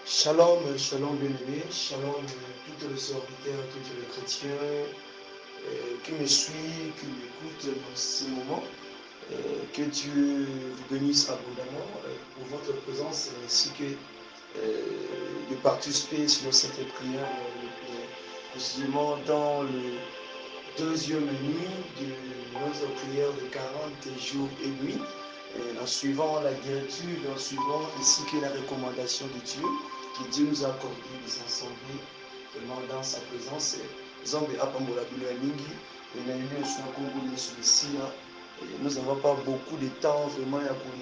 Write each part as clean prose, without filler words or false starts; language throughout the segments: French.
Shalom, shalom bien-aimés, shalom toutes les serviteurs, tous les chrétiens qui me suivent, qui m'écoutent dans ces moments. Que Dieu vous bénisse abondamment pour votre présence ainsi que de participer sur cette prière, précisément dans le deuxième nuit de notre prière de 40 jours et nuits, en suivant la directive, en suivant ainsi que la recommandation de Dieu, que Dieu nous a accordé de s'assembler vraiment dans sa présence. Zombe apambola bino ya mingi, na yemi osuna kongo yesu messiah. Nous n'avons pas beaucoup de temps vraiment à pour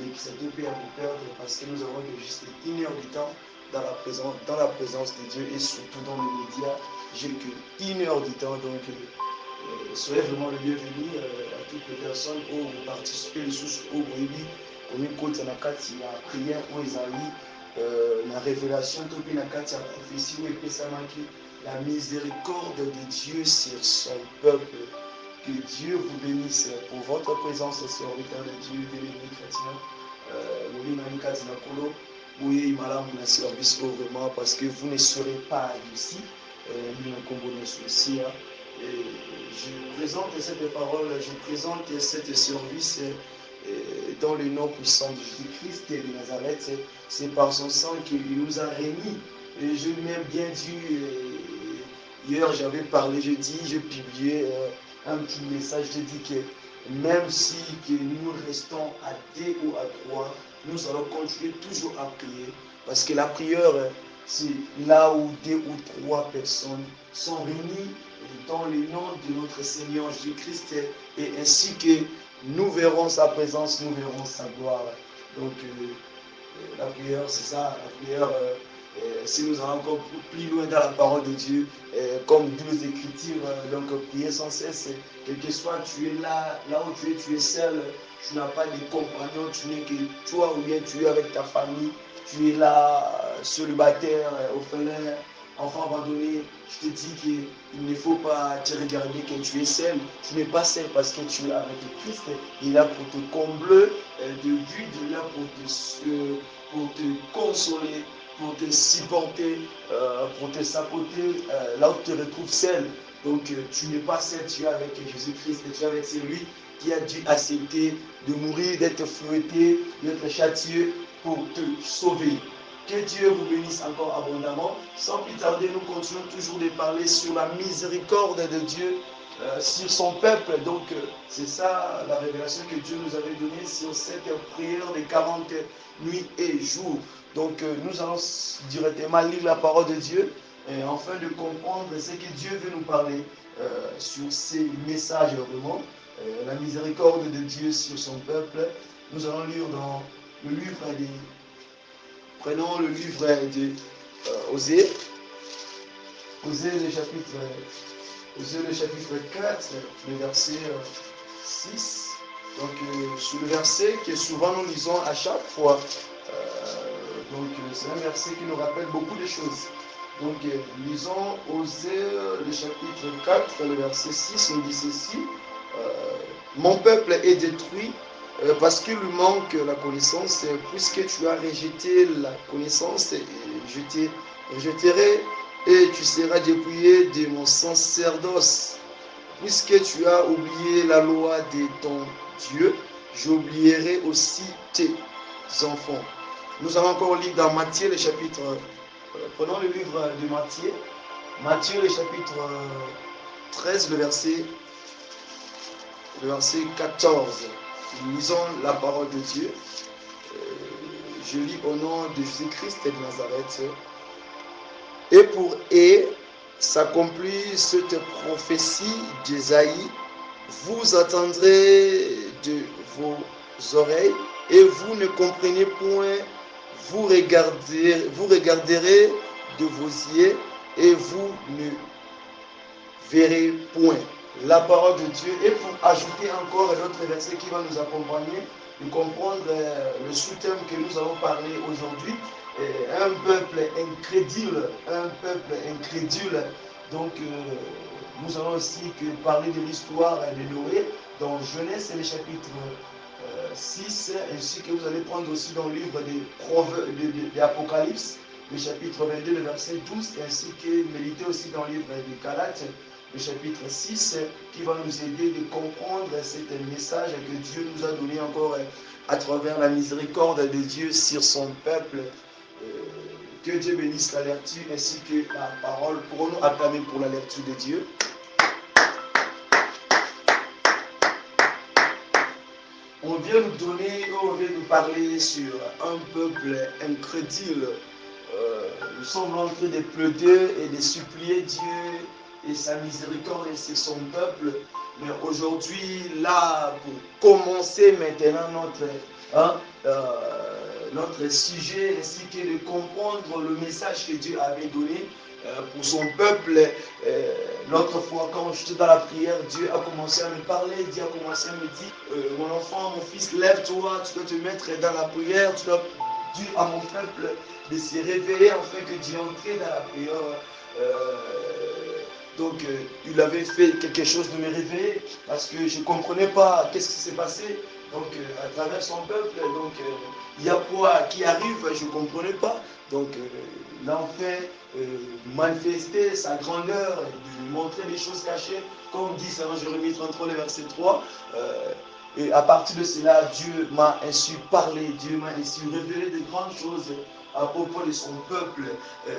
perdre parce que nous avons juste une heure de temps dans la présence de Dieu et surtout dans les médias. J'ai que une heure de temps, donc soyez vraiment le bienvenu à toutes les personnes où vous participez, sous où vous êtes, comme une côte na kati la prière où ils allaient, la révélation, tout bien la kati la prophétie où il la miséricorde de Dieu sur son peuple. Que Dieu vous bénisse pour votre présence, serviteur de Dieu, bien-aimé chrétien. Oui, madame, service vraiment parce que vous ne serez pas ici. Je présente cette parole, je présente cet service dans le nom puissant de Jésus-Christ de Nazareth. C'est par son sang qu'il nous a réunis. Et je m'aime bien dit, hier j'avais parlé, j'ai publié un petit message, j'ai dit que même si que nous restons à deux ou à trois, nous allons continuer toujours à prier. Parce que la prière, c'est là où deux ou trois personnes sont réunies dans le nom de notre Seigneur Jésus-Christ. Et ainsi que nous verrons sa présence, nous verrons sa gloire. Donc la prière, c'est ça. La prière, si nous allons encore plus loin dans la parole de Dieu, comme dit les Écritures, donc prier sans cesse, quel que soit tu es là où tu es seul, tu n'as pas de compagnons, tu n'es que toi ou bien tu es avec ta famille, tu es là, célibataire, orphelin, enfant abandonné, je te dis qu'il ne faut pas te regarder que tu es seul. Tu n'es pas seul parce que tu es avec Christ. Il est là pour te combler de vide, il est là pour te consoler, pour te supporter, pour te sapoter, là où tu te retrouves seul. Donc tu n'es pas seul, tu es avec Jésus-Christ, tu es avec celui qui a dû accepter de mourir, d'être fouetté, d'être châtié pour te sauver. Que Dieu vous bénisse encore abondamment. Sans plus tarder, nous continuons toujours de parler sur la miséricorde de Dieu sur son peuple. Donc, c'est ça la révélation que Dieu nous avait donnée sur cette prière de 40 nuits et jours. Donc, nous allons directement lire la parole de Dieu afin de comprendre ce que Dieu veut nous parler sur ces messages vraiment. La miséricorde de Dieu sur son peuple. Nous allons lire dans le livre des... Prenons le livre de Osée. Osée le chapitre 4, le verset 6. Donc, sur le verset que souvent nous lisons à chaque fois. Donc, c'est un verset qui nous rappelle beaucoup de choses. Donc, lisons Osée le chapitre 4, le verset 6, on dit ceci. Mon peuple est détruit parce qu'il lui manque la connaissance, puisque tu as rejeté la connaissance, je te rejetterai et tu seras dépouillé de mon sacerdoce. Puisque tu as oublié la loi de ton Dieu, j'oublierai aussi tes enfants. Nous allons encore lire dans Matthieu le chapitre, prenons le livre de Matthieu, Matthieu le chapitre 13, le verset 14. Lisons la parole de Dieu. Je lis au nom de Jésus-Christ de Nazareth. Et pour s'accomplit cette prophétie d'Ésaïe, vous attendrez de vos oreilles et vous ne comprenez point, vous regarderez de vos yeux et vous ne verrez point. La parole de Dieu. Et pour ajouter encore un autre verset qui va nous accompagner, de comprendre le sous-thème que nous allons parler aujourd'hui, un peuple incrédule, Donc, nous allons aussi parler de l'histoire de Noé dans Genèse, le chapitre 6, ainsi que vous allez prendre aussi dans le livre de l'Apocalypse, le chapitre 22, le verset 12, ainsi que méditer aussi dans le livre de Galates, le chapitre 6, qui va nous aider de comprendre cet message que Dieu nous a donné encore à travers la miséricorde de Dieu sur son peuple. Que Dieu bénisse la lecture ainsi que la parole. Pourrons-nous acclamer pour la lecture de Dieu? On vient nous parler sur un peuple incrédule. Nous sommes en train de plaider et de supplier Dieu et sa miséricorde et c'est son peuple. Mais aujourd'hui, là, pour commencer maintenant notre sujet, ainsi que de comprendre le message que Dieu avait donné pour son peuple. L'autre fois, quand j'étais dans la prière, Dieu a commencé à me parler, Dieu a commencé à me dire, mon enfant, mon fils, lève-toi, tu dois te mettre dans la prière, tu dois dire à mon peuple de se réveiller afin que Dieu entre dans la prière. Donc, il avait fait quelque chose de me réveiller parce que je ne comprenais pas qu'est-ce qui s'est passé. Donc, à travers son peuple, donc, il y a quoi qui arrive, je ne comprenais pas. Donc, l'enfer manifester sa grandeur, de montrer des choses cachées, comme dit Saint Jérémie 33, le verset 3. Et à partir de cela, Dieu m'a ainsi parlé, Dieu m'a ainsi révélé de grandes choses à propos de son peuple.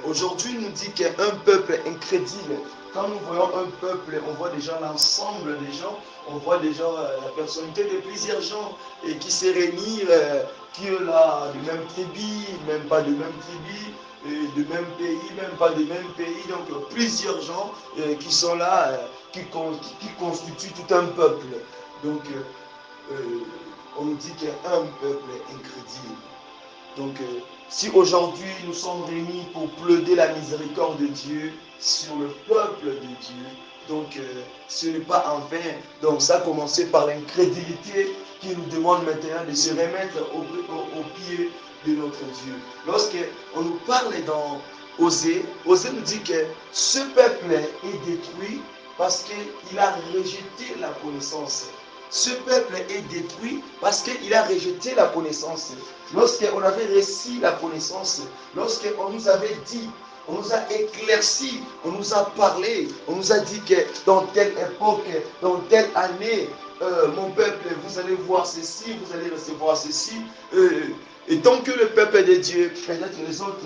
Aujourd'hui, il nous dit qu'un peuple incrédule. Quand nous voyons un peuple, on voit déjà l'ensemble des gens, on voit déjà la personnalité de plusieurs gens et qui se réunissent, qui ont là de même tribu, même pas de même tribu, de même pays, même pas de même pays. Donc plusieurs gens qui sont là, qui constituent tout un peuple. Donc on nous dit qu'il y a un peuple incrédule. Donc, si aujourd'hui nous sommes réunis pour plaider la miséricorde de Dieu sur le peuple de Dieu, donc ce n'est pas en vain. Donc, ça a commencé par l'incrédulité qui nous demande maintenant de se remettre au pied de notre Dieu. Lorsqu'on nous parle dans Osée, Osée nous dit que ce peuple est détruit parce qu'il a rejeté la connaissance. Ce peuple est détruit parce qu'il a rejeté la connaissance. Lorsqu'on avait reçu la connaissance, lorsqu'on nous avait dit, on nous a éclairci, on nous a parlé, on nous a dit que dans telle époque, dans telle année, mon peuple, vous allez voir ceci, vous allez recevoir ceci. Et tant que le peuple de Dieu, peut-être les autres,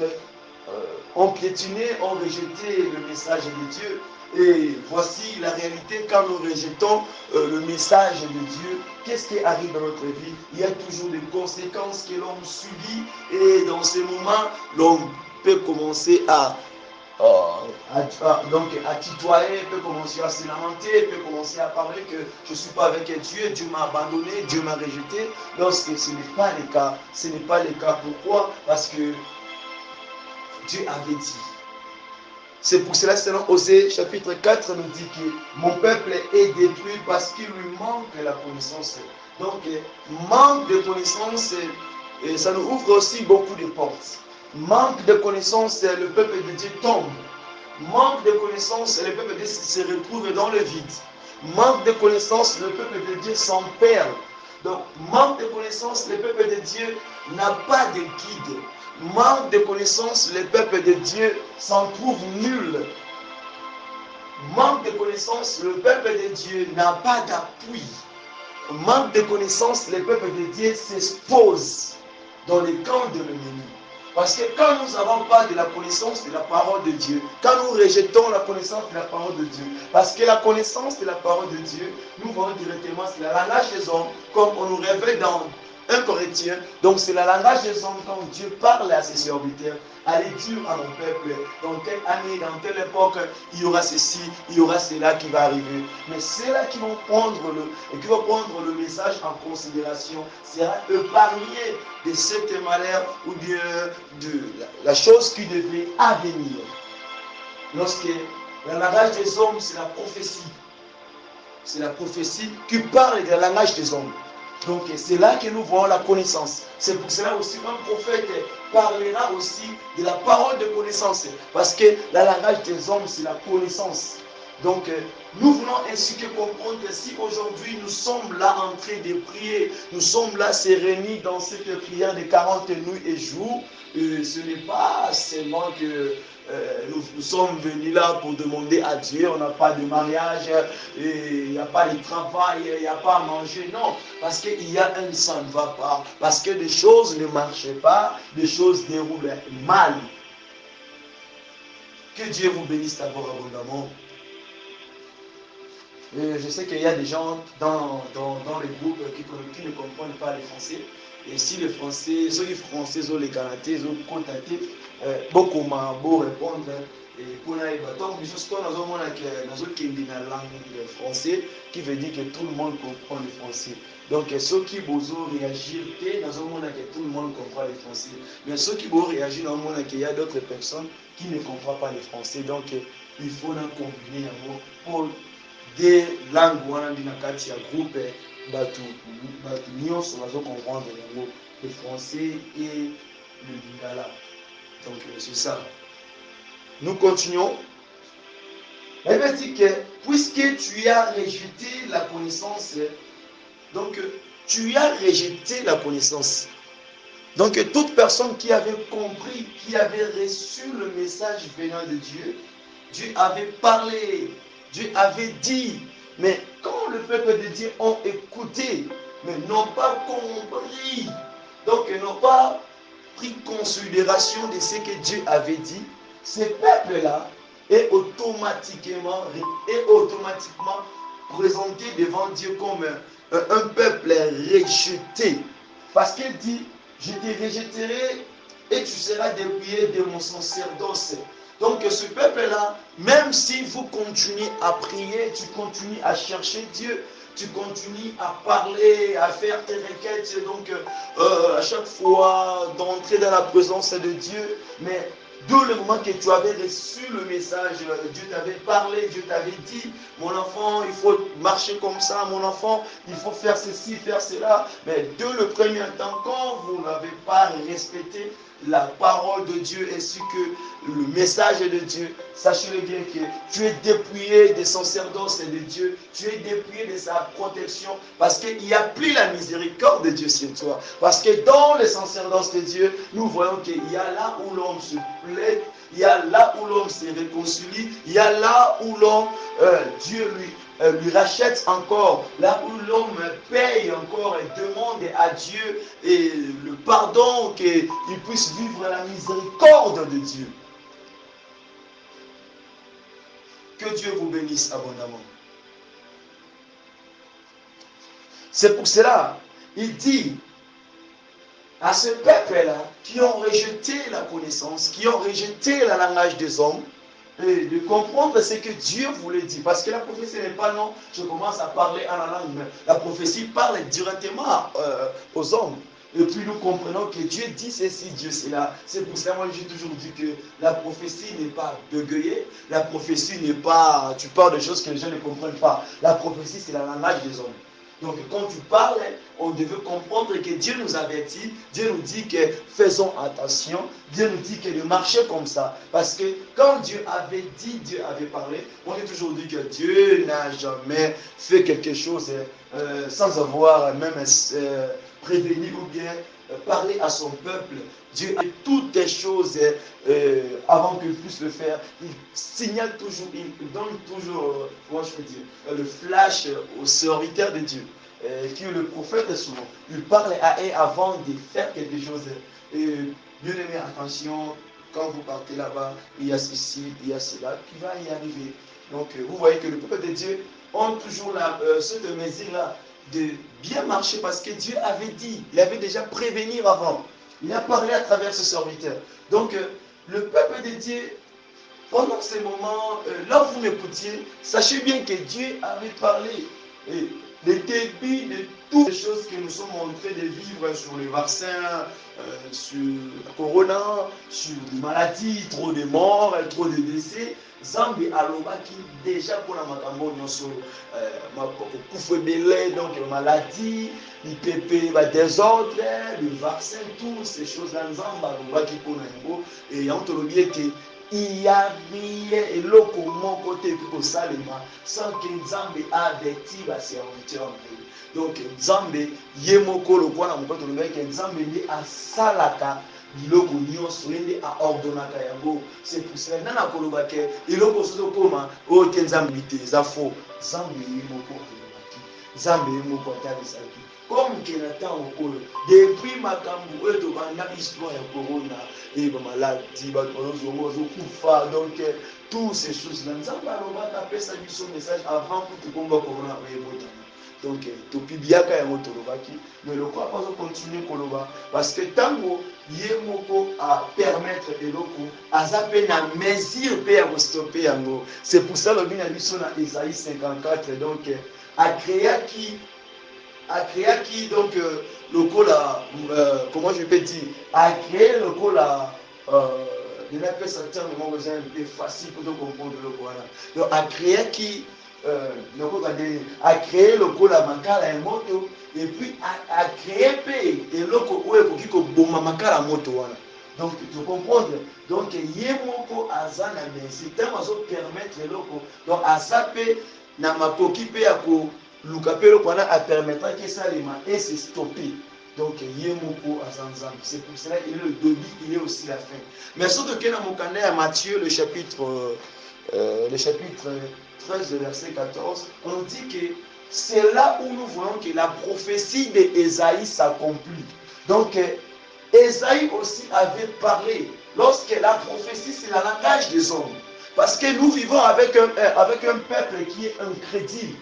ont piétiné, ont rejeté le message de Dieu. Et voici la réalité quand nous rejetons le message de Dieu. Qu'est-ce qui arrive dans notre vie? Il y a toujours des conséquences que l'on subit et dans ces moments, l'on peut commencer à tutoyer, peut commencer à se lamenter, peut commencer à parler que je ne suis pas avec Dieu, Dieu m'a abandonné, Dieu m'a rejeté. Lorsque ce n'est pas le cas, ce n'est pas le cas. Pourquoi? Parce que Dieu avait dit. C'est pour cela, selon Osée chapitre 4, nous dit que mon peuple est détruit parce qu'il lui manque la connaissance. Donc, manque de connaissance, et ça nous ouvre aussi beaucoup de portes. Manque de connaissance, le peuple de Dieu tombe. Manque de connaissance, le peuple de Dieu se retrouve dans le vide. Manque de connaissance, le peuple de Dieu s'en perd. Donc, manque de connaissance, le peuple de Dieu n'a pas de guide. Manque de connaissance, le peuple de Dieu s'en trouve nul. Manque de connaissance, le peuple de Dieu n'a pas d'appui. Manque de connaissance, le peuple de Dieu s'expose dans les camps de l'ennemi. Parce que quand nous n'avons pas de la connaissance de la parole de Dieu, quand nous rejetons la connaissance de la parole de Dieu, parce que la connaissance de la parole de Dieu, nous voyons directement, c'est le langage des hommes, comme on nous révèle dans 1 Corinthiens. Donc c'est le langage des hommes quand Dieu parle à ses serviteurs. Allez dire à mon peuple, dans telle année, dans telle époque, il y aura ceci, il y aura cela qui va arriver. Mais ceux-là qui vont prendre le message en considération sera épargné de cet malheur ou de la chose qui devait advenir. Lorsque le langage des hommes, c'est la prophétie. C'est la prophétie qui parle du langage des hommes. Donc c'est là que nous voyons la connaissance. C'est pour cela aussi un prophète parlera aussi de la parole de connaissance. Parce que le langage des hommes, c'est la connaissance. Donc, nous voulons ainsi que comprendre que si aujourd'hui nous sommes là en train de prier, nous sommes là réunis dans cette prière de 40 nuits et jours, ce n'est pas seulement que nous sommes venus là pour demander à Dieu, on n'a pas de mariage, il n'y a pas de travail, il n'y a pas à manger, non, parce qu'il y a un sang ne va pas, parce que des choses ne marchaient pas, des choses déroulent mal. Que Dieu vous bénisse d'abord abondamment. Je sais qu'il y a des gens dans les groupes qui ne comprennent pas le français. Et si le français, ceux qui français ont les canadiens, ils ont contacté, beaucoup m'ont répondre. Et pour donc, juste quand nous avons la langue français, qui veut dire que tout le monde comprend le français. Donc, ceux qui vont réagir, nous avons que tout le monde comprend le français. Mais ceux qui vont réagir, nous avons qu'il y a d'autres personnes qui ne comprennent pas le français. Donc, il faut combiner pour des langues wana ndi na kati ya groupe bato nyonso bazocomprendre yango le français et le lingala. Donc c'est ça. Nous continuons. Elle veut dire que puisque tu as rejeté la connaissance, donc tu as rejeté la connaissance. Donc toute personne qui avait compris, qui avait reçu le message venant de Dieu, Dieu avait parlé, Dieu avait dit, mais quand le peuple de Dieu ont écouté, mais n'ont pas compris, donc n'ont pas pris considération de ce que Dieu avait dit, ce peuple-là est automatiquement présenté devant Dieu comme un peuple rejeté. Parce qu'il dit, je te rejetterai et tu seras dépouillé de mon sacerdoce. Donc ce peuple-là, même si vous continuez à prier, tu continues à chercher Dieu, tu continues à parler, à faire tes requêtes, donc à chaque fois d'entrer dans la présence de Dieu, mais dès le moment que tu avais reçu le message, Dieu t'avait parlé, Dieu t'avait dit, mon enfant, il faut marcher comme ça, mon enfant, il faut faire ceci, faire cela. Mais dès le premier temps, quand vous n'avez pas respecté la parole de Dieu ainsi que le message de Dieu, sachez-le bien que tu es dépouillé des sacerdoces de Dieu, tu es dépouillé de sa protection, parce qu'il n'y a plus la miséricorde de Dieu sur toi. Parce que dans les sacerdoces de Dieu, nous voyons qu'il y a là où l'homme se plaît, il y a là où l'homme se réconcilie, il y a là où l'homme, Dieu lui rachète encore, là où l'homme paye encore et demande à Dieu et le pardon, qu'il puisse vivre la miséricorde de Dieu. Que Dieu vous bénisse abondamment. C'est pour cela, il dit à ce peuple-là qui ont rejeté la connaissance, qui ont rejeté le langage des hommes, et de comprendre ce que Dieu voulait dire. Parce que la prophétie n'est pas non, je commence à parler en la langue, mais la prophétie parle directement aux hommes. Et puis nous comprenons que Dieu dit ceci, Dieu cela. C'est pour cela, moi j'ai toujours dit que la prophétie n'est pas bégayée, la prophétie n'est pas, tu parles de choses que les gens ne comprennent pas. La prophétie c'est le langage des hommes. Donc quand tu parles, on devait comprendre que Dieu nous avertit, Dieu nous dit que faisons attention, Dieu nous dit que de marcher comme ça. Parce que quand Dieu avait dit, Dieu avait parlé, on a toujours dit que Dieu n'a jamais fait quelque chose sans avoir même prévenu ou bien parler à son peuple. Dieu a toutes les choses avant qu'il puisse le faire. Il signale toujours, il donne toujours, comment je peux dire, le flash aux serviteurs de Dieu. Qui est le prophète souvent. Il parle à eux avant de faire quelque chose. Et bien aimé, attention, quand vous partez là-bas, il y a ceci, il y a cela qui va y arriver. Donc vous voyez que le peuple de Dieu ont toujours cette mesure-là de bien marcher parce que Dieu avait dit, il avait déjà prévenu avant. Il a parlé à travers ses serviteurs. Donc le peuple de Dieu, pendant ces moments, là où vous m'écoutiez, sachez bien que Dieu avait parlé. Et le début de toutes les choses que nous sommes en train de vivre sur les vaccins, sur le corona, sur les maladies, trop de morts, trop de décès, Zambi alobaki déjà pour la makambo nyonso kufa belé, donc maladie, l'IPP, désordre, le vaccin, toutes ces choses-là, Zambi alobaki pour la yango et on te le dit que il y a rien et l'autre mon côté pour Salema sans que Nzambe averti va serviteur. Donc Nzambe yemoko le point na mokoto le mec Nzambe ni asalaka biloko nyonso ende aordonaka yango. C'est pour cela nana koloba ke eloko soso koma o te Nzambe te za faux. Nzambe yemoko alobaki. Nzambe yemoko atalisaki. Comme que na temps oyo depuis makambo oyo tobanda histoire ya corona et ba maladie ba kufa donc tous ces choses là Nzambe alobaka pesa biso message avant que tukomba corona oyebotana. Donc topibiaka yango tolobaki mais le quoi pas continuer koloba parce que tango ye moko a permettre eloko azape na mesure pe ya stopper yango. C'est pour ça le bien biso na Isaïe 54 donc a créé donc le cola, comment je peux dire, a créé le cola, de la paix certains moments où c'est un peu facile pour comprendre le cola. Donc a créé qui, a créé le cola makala et moto et puis a créé paix et le cola qui ko bomba makala moto wana. Donc tu comprends. Donc yemoko azana mais c'est tellement ça permettre loko donc azape na makoki pe ya ko Lukapelo a permettra que ça et c'est stoppé. Donc, Yemoko Azanzam. C'est pour cela qu'il est le début, il est aussi la fin. Mais surtout que dans mon canal à Matthieu, le chapitre 13, verset 14, on dit que c'est là où nous voyons que la prophétie d'Ésaïe s'accomplit. Donc, Ésaïe aussi avait parlé. Lorsque la prophétie, c'est le langage des hommes. Parce que nous vivons avec un peuple qui est incrédule.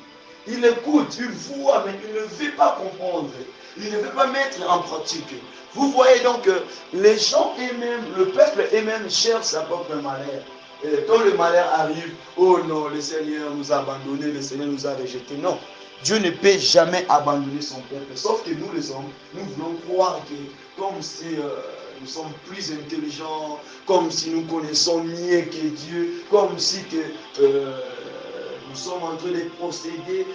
Il écoute, il voit, mais il ne veut pas comprendre. Il ne veut pas mettre en pratique. Vous voyez donc les gens eux-mêmes, le peuple eux-mêmes cherche sa propre malheur. Et quand le malheur arrive, oh non, le Seigneur nous a abandonnés, le Seigneur nous a rejetés. Non, Dieu ne peut jamais abandonner son peuple. Sauf que nous les hommes, nous voulons croire que comme si nous sommes plus intelligents, comme si nous connaissons mieux que Dieu, comme si que... nous sommes en train de posséder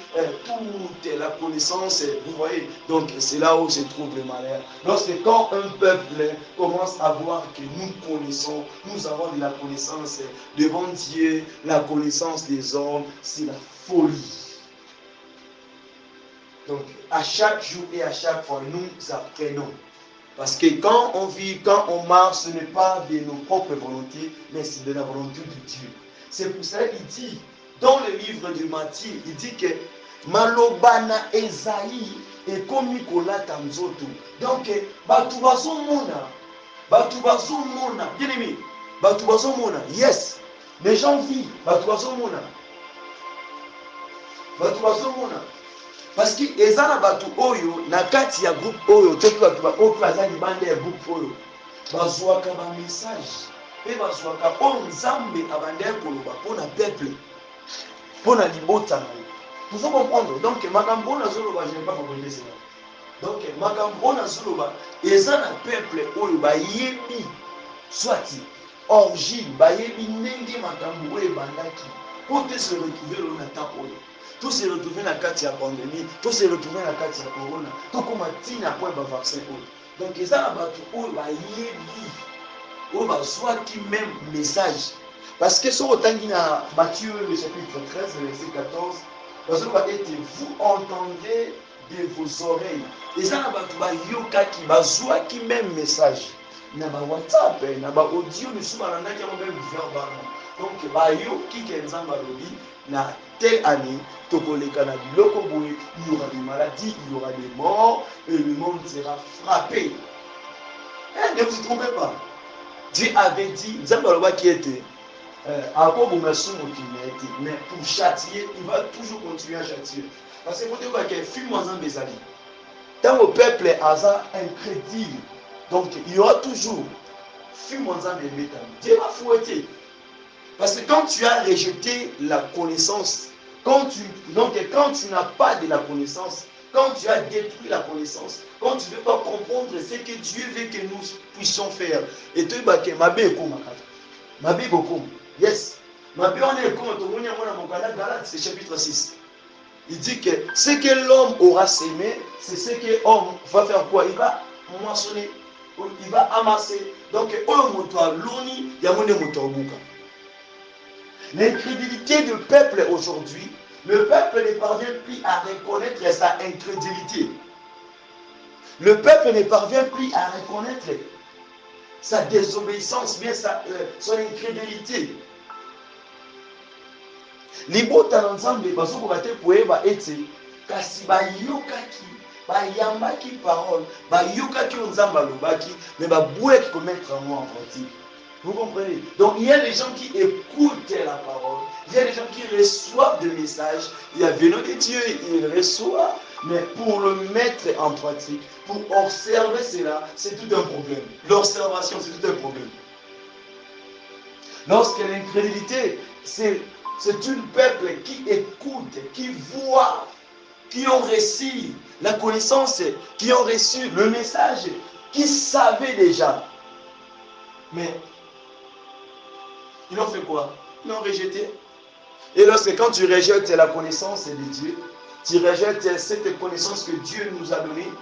toute la connaissance, vous voyez. Donc c'est là où se trouve le malheur. Lorsque quand un peuple commence à voir que nous connaissons, nous avons de la connaissance devant Dieu, la connaissance des hommes, c'est la folie. Donc à chaque jour et à chaque fois, nous apprenons. Parce que quand on vit, quand on marche, ce n'est pas de nos propres volontés, mais c'est de la volonté de Dieu. C'est pour ça qu'il dit, dans le livre de Matthieu, il dit que Malobana Esaïe et Komikola Nzoto. Donc, Batubazo Mona, bien aimé, Batubazo Mona, yes, les gens vivent, Batubazo Mona. Parce que ezana batu oyo na kati ya groupe oyo toki batu ba oyo azali bande ya groupe oyo bazwaka ba message pe bazwaka oyo Nzambe abande koloba pona peuple pona libota na yo. Vous comprendre. Donc makambo na zoloba je n'ai pas compris cela. Donc makambo na zoloba ezana peuple oyo ba yebi soit origine ba yebi ndenge makambo oyo bandaki pour te se retrouver là na temps oyo. Tout se retrouver dans la carte de la pandémie, tout se retrouver dans la carte de la corona, tout comme un point de vaccin. Donc, il y a un soit qui même message. Parce que sur autant qu'il y a Matthieu, le chapitre 13, verset 14, parce que vous entendez de vos oreilles. Et ça, il y a qui même message. Il y a un WhatsApp, il y a un audio, nous sommes dans le même verbalement. Donc, il y a na telle année, il y aura des maladies, il y aura des morts, et le monde sera frappé. Ne vous trompez pas. Dieu avait dit, qui était, mais pour châtier, il va toujours continuer à châtier. Parce que vous devez que film en Bézali. Tant le peuple est incrédule, donc il y aura toujours film en Bézali. Dieu va fouetter. Parce que quand tu as rejeté la connaissance, quand tu n'as pas de la connaissance, quand tu as détruit la connaissance, quand tu ne veux pas comprendre ce que Dieu veut que nous puissions faire, et tu vas dire, Mabé Bokom, yes, Mabé on est comme Galate, c'est chapitre 6. Il dit que ce que l'homme aura sémé, c'est ce que l'homme va faire quoi? Il va moissonner. il va amasser. Donc, l'incrédulité du peuple aujourd'hui, le peuple ne parvient plus à reconnaître sa incrédulité. Le peuple ne parvient plus à reconnaître sa désobéissance, bien son incrédulité. Libota na nzambe bazokoka te koyeba ete kasi bayokaki bayambaki parole bayokaki oyo nzambe alobaki mais babweki komettre yango en pratique. Vous comprenez? Donc il y a des gens qui écoutent la parole, il y a des gens qui reçoivent des messages, il y a venant de Dieu, il reçoit, mais pour le mettre en pratique, pour observer cela, c'est tout un problème. L'observation, c'est tout un problème. Lorsque l'incrédulité, c'est un peuple qui écoute, qui voit, qui ont reçu la connaissance, qui ont reçu le message, qui savaient déjà. Mais ils ont fait quoi? Ils l'ont rejeté. Et lorsque quand tu rejettes la connaissance de Dieu, tu rejettes cette connaissance que Dieu nous a donnée,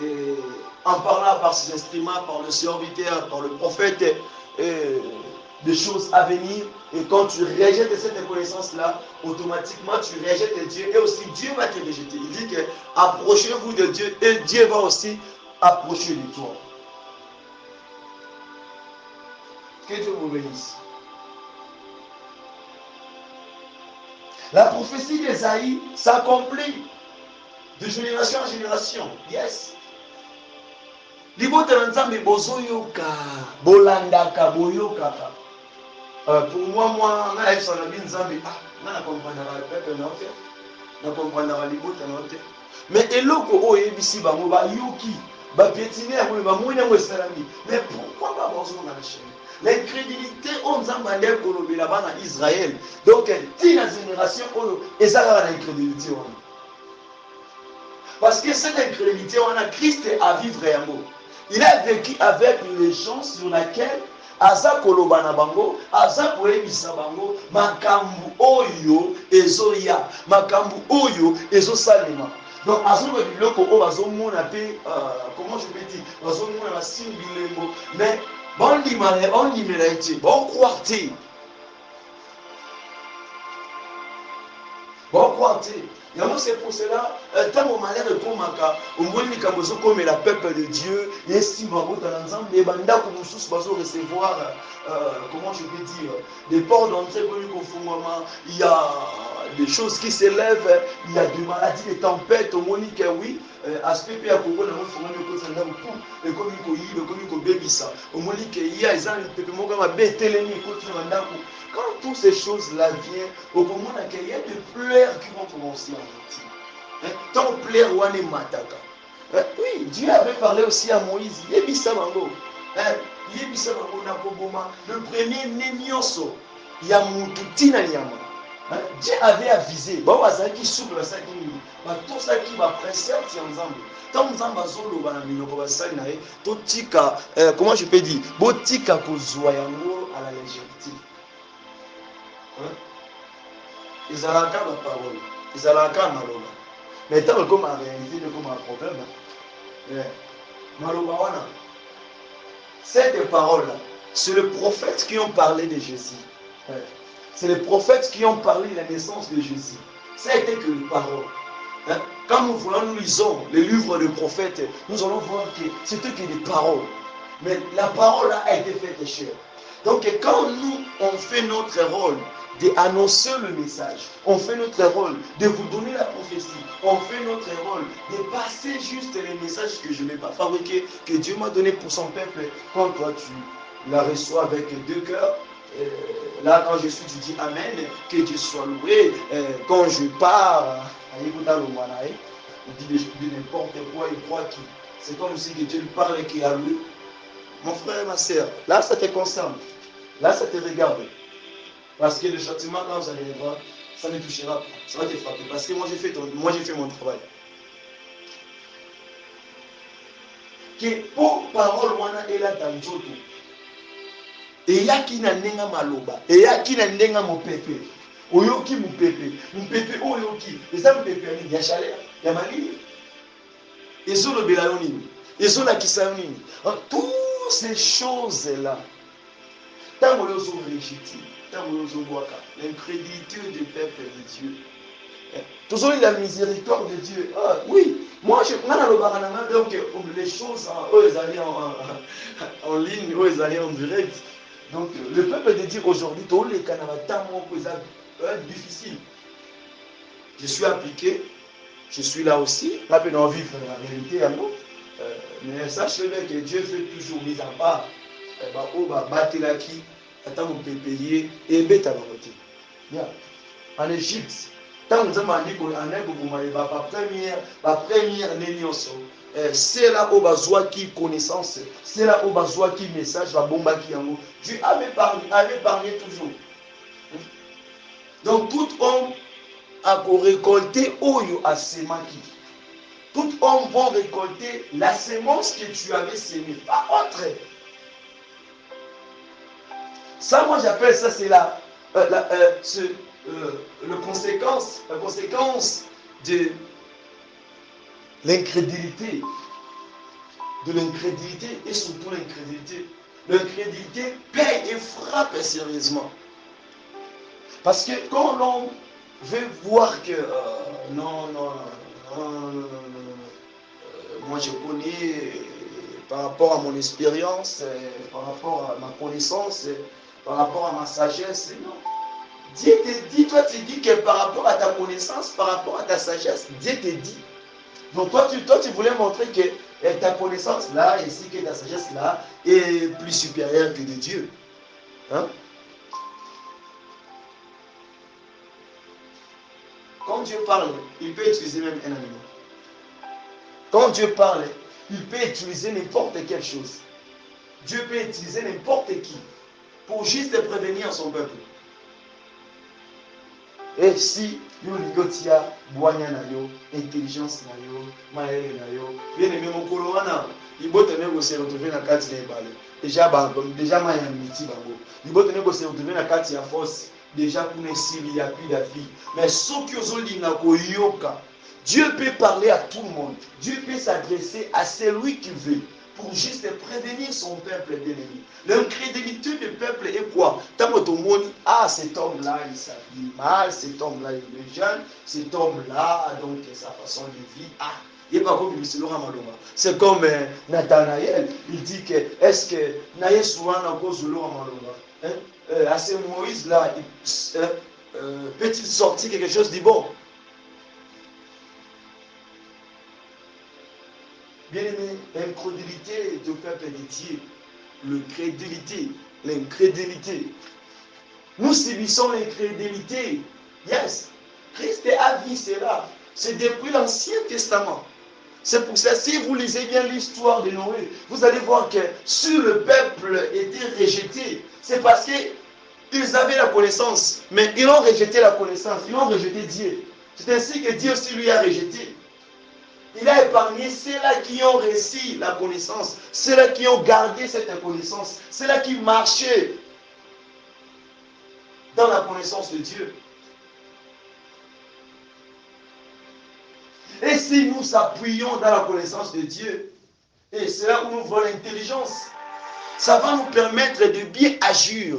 et en parlant par ses instruments, par le serviteur, par le prophète, des choses à venir, et quand tu rejettes cette connaissance-là, automatiquement tu rejettes Dieu, et aussi Dieu va te rejeter. Il dit que approchez-vous de Dieu, et Dieu va aussi approcher de toi. Que Dieu vous bénisse. La prophétie d'Ésaïe s'accomplit de génération en génération. Yes. Libota na nzambe bozoyoka, bolandaka, boyokaka. Pour moi, na yebisa na bi nzambe, na comprendre le peuple na ote, na comprendre libota na ote. Mais eloko o yebisi bango ba yoki, ba piétiner yango ba moni yango esalami. Mais pourquoi pas bozonga na chaîne? L'incrédulité on nzambe ande kolobela bana Israël. Donc tina génération oyo ezala na incrédulité wana. Parce que cette incrédulité on a Christ à vivre yango. Il a vécu avec les gens sur laquelle aza koloba na bango, aza koyebisa bango makambu oyo ezoya, makambu oyo ezosalema. Donc azoba biloko oyo bazomona pe comment je peux dire, bazomona basimi bilembo, mais bandimela ete bocroire te, bocroire te. C'est pour cela, tant au malheur de Komaka, au moins les Kabozo comme la peuple de Dieu, et si vous avez un ensemble, les bandas comme nous tous recevoir, comment je peux dire, des ports d'entrée connus conformément, il y a des choses qui s'élèvent, il y a des maladies, des tempêtes, au Monique, oui, aspect à Congo, dans le fond, et comme il faut baby ça, au Monique, il y a des gens qui ont été télémis, quand toutes ces choses-là viennent, au moment où il y a des pleurs qui vont commencer en entier. Tant pleurs, on est mataka. Oui, Dieu avait parlé aussi à Moïse. Yebisa bango. Yebisa bango na koboma. Le premier nenyoso, yamututina nyama. Dieu avait avisé. Bon, ça qui souffle, ça qui nous. Tout ça qui va presser ensemble. Tant ensemble, bazolo bana minoko basali nae. Totika, comment je peux dire, botika kozwa yango à la légèreté. Ils ont la parole, ils ont la maloba. Mais tant comme en réalité, comme un problème, maloba wana. Cette parole-là, c'est le prophète qui ont parlé de Jésus. C'est les prophètes qui ont parlé de la naissance de Jésus. Ça a été que les paroles. Quand nous lisons les livres des prophètes, nous allons voir que c'était que des paroles. Mais la parole a été faite chère. Donc quand nous, on fait notre rôle d'annoncer le message, on fait notre rôle de vous donner la prophétie, on fait notre rôle de passer juste les messages que je n'ai pas fabriqués, que Dieu m'a donné pour son peuple, quand toi tu la reçois avec deux cœurs, là quand je suis, tu dis Amen, que Dieu soit loué, quand je pars, il dit de n'importe quoi, il croit que c'est comme si Dieu lui parle et qu'il a loué. Mon frère et ma soeur, là ça te concerne, là ça te regarde. Parce que le châtiment, quand ça arrivera, ça ne touchera pas, ça va te frapper. Parce que moi j'ai fait mon travail. Que pour parole, wana est là dans Nzoto. Et il y a qui n'a n'enga maloba, et il y a qui n'a n'enga mon pépé. Oyoki mon pépé oyoki. Et ça mon pépé, il y a chaleur, il y a maline. Et sur le bélayonine. Ils ont la kisayoni. Toutes ces choses-là, tant que nous sommes rejetés, tant que nous sommes l'incrédulité du peuple de Dieu. Toujours la miséricorde de Dieu. Ah, oui, moi je donc les choses eux allaient en ligne, eux allaient en direct. Donc le peuple de Dieu aujourd'hui, tous les Canadiens, c'est difficile. Je suis appliqué, je suis là aussi, pas peut en vivre la réalité à nous. Mais sachez que Dieu fait toujours mise en part. Attends, on peut payer et bête à voter. En Égypte, tant nous avons dit qu'on a la première nénioso. C'est là où besoin qui connaissance, c'est là où besoin qui message, la bombe qui en haut. Dieu avait parlé toujours. Donc tout homme a récolté oyo a semaki. Tout homme va récolter la semence que tu avais semée. Par contre, ça moi j'appelle ça c'est la conséquence de l'incrédulité. De l'incrédulité et surtout l'incrédulité. L'incrédulité paye et frappe sérieusement. Parce que quand l'on veut voir que non, moi je connais par rapport à mon expérience, par rapport à ma connaissance, par rapport à ma sagesse, non. Dieu te dit, toi tu dis que par rapport à ta connaissance, par rapport à ta sagesse, Dieu te dit. Donc toi tu voulais montrer que ta connaissance là, ainsi que ta sagesse là, est plus supérieure que de Dieu. Hein? Quand Dieu parle, il peut utiliser même un animal. Quand Dieu parle, il peut utiliser n'importe quelle chose. Dieu peut utiliser n'importe qui pour juste prévenir son peuple. Et si nous ligotia boanya na yo, intelligence na yo, maele na yo, bien aimé mon coloana, il faut tenir que se retrouver dans la carte des balles. Déjà ma yamiti bango. Il faut tenir que se retrouver dans la carte ya force. Déjà pour il y a plus d'appui. Mais ceux qui ont dit yoka, Dieu peut parler à tout le monde. Dieu peut s'adresser à celui qui veut pour juste prévenir son peuple bien-aimé. L'incrédulité du peuple est quoi? Ah, cet homme-là, il s'habille mal, cet homme-là, il est jeune, cet homme-là, donc sa façon de vivre. Ah, il n'est pas comme c'est comme Nathanaël, il dit que est-ce que Naye souvent en cause de l'eau à ce Moïse-là, peut-il sortir quelque chose de bon? Bien-aimé, l'incrédulité du peuple de Dieu, l'incrédulité. Nous subissons l'incrédulité. Yes, Christ a vu cela. C'est depuis l'Ancien Testament. C'est pour ça, si vous lisez bien l'histoire de Noé, vous allez voir que si le peuple était rejeté, c'est parce qu'ils avaient la connaissance, mais ils ont rejeté la connaissance, ils ont rejeté Dieu. C'est ainsi que Dieu aussi lui a rejeté. Il a épargné ceux-là qui ont réussi la connaissance, ceux-là qui ont gardé cette connaissance, ceux-là qui marchaient dans la connaissance de Dieu. Et si nous appuyons dans la connaissance de Dieu, et c'est là où nous voyons l'intelligence, ça va nous permettre de bien agir,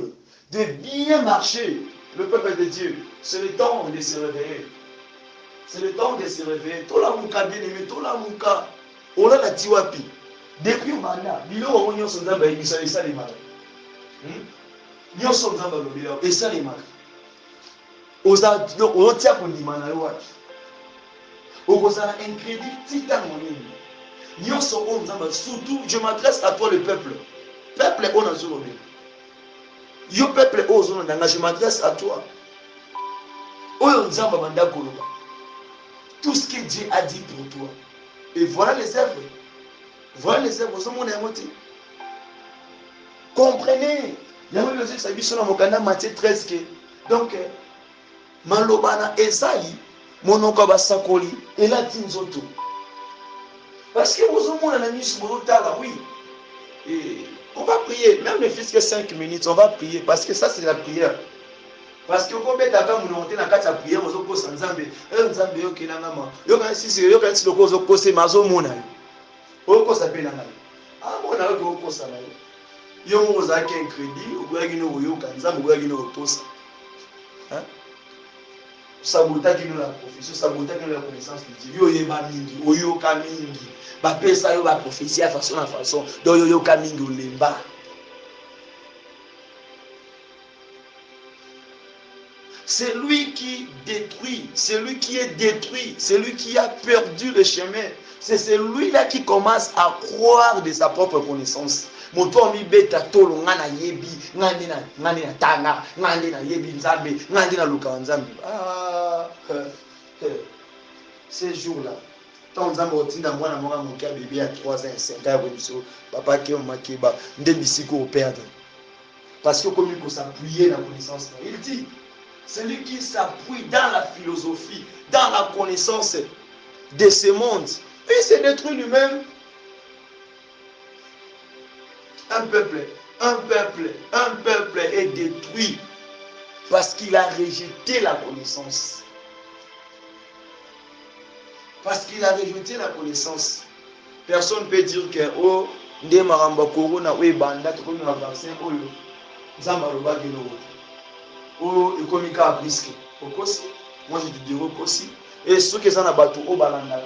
de bien marcher. Le peuple de Dieu, c'est le temps de se réveiller. C'est le temps de se réveiller. Tout la mouka bien aimé, tout la mouka. On a la tiwapi. Depuis maintenant, bilo on y a son zamba et ça les mal. N'y a son zamba le bilo et ça les mal. Oza on tient pour dimana wapi. Oza incrédit titan mon N'y a son zamba surtout je m'adresse à toi le peuple. Peuple on a zolo. Yo peuple o zolo ndanga je m'adresse à toi. Oyo nzamba banda koloba. Tout ce que Dieu a dit pour toi. Et voilà les œuvres. Voilà les œuvres. Comprenez. Il y a eu le texte sur la Matthieu 13. Donc, Malobana Esaïe, Monokaba Sakoli, et là, Tinzoto. Parce que vous avez un ami sur le oui. Et on va prier. Même ne fût que 5 minutes, on va prier. Parce que ça, c'est la prière. Parce que quand on monte dans la prière, on va se Nzambe. Nzambe yo kenanga ma. Yo kan si le cause cause mazo mona. okosa pe na ngai amona oke okosa na yo moko ozalaki incrédit okoyaki no koyoka nzambe okoyaki no kotosa osabotaki no la prophétie osabotaki no la connaissance de Dieu yo oyeba mingi oyoka mingi bapesa yo baprophétie ya façon na façon donc yo oyoka mingi olemba. C'est lui qui détruit, c'est lui qui est détruit, c'est lui qui a perdu le chemin. C'est celui-là qui commence à croire de sa propre connaissance. Moto mi beta tolo ngana yebi, ngandi na tanga, ngandi na yebi nzambe, ngandi na luka nzambe. Ah, ces jours-là, tant nzambe otinda mwana moko mokia bébé à 3 ans et 5 ans biso, papa ki makeba, ndembisiko au perdre. Parce que comme il s'appuyer dans la connaissance, il dit celui qui s'appuie dans la philosophie, dans la connaissance de ce monde, il se détruit lui-même. Un peuple est détruit parce qu'il a rejeté la connaissance. Parce qu'il a rejeté la connaissance. Personne ne peut dire que oh, nde maramba corona ou banda to comme un vaccin oh yo. Zamba roba gino. Oh, ekomika à risque. Okosi. Moi je te dis okosi. Et ceux qui sont à bateau au balandaka,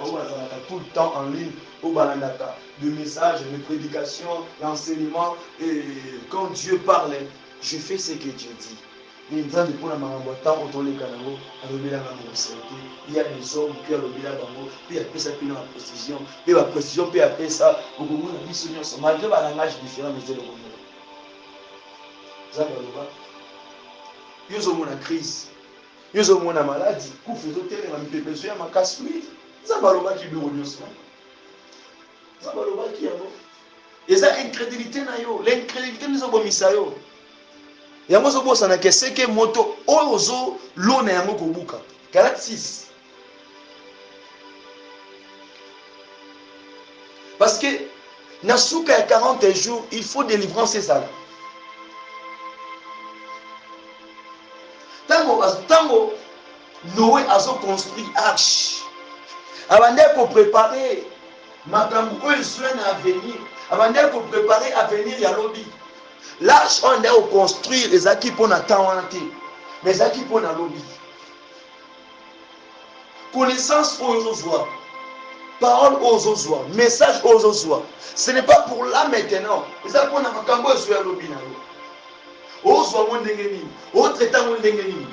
tout le temps en ligne, au balandaka, le message, les prédications, l'enseignement, et quand Dieu parle, je fais ce que Dieu dit. Il y a des hommes qui ont l'obéi à Bango, puis après ça, puis dans la précision, puis la précision, puis après ça, malgré un langage différent, mais c'est le bonheur. Ils ont une crise. Ils ont une maladie. Ils ont une besoin de casse fluide. Ils ont une incrédulité. L'incrédulité nous a mis ça. Yango zo bosa na keseke moto ozo lona yango kobuka. Galate 6. Parce que na suka ya 40 jours, il faut délivrance et ça. Tango Noé a construit arche. Avant qu'on préparer makambo oyo à venir. Avant qu'on préparer à venir ya lobby. L'arche on a construire les acquis pour n'attendre, mais les acquis pour lobby. Connaissance aux ozois, parole aux ozois, message aux ozois. Ce n'est pas pour là maintenant. Les acquis pour n'attendre sur le lobby. Ozois mon dengeni, autre temps mon dengeni.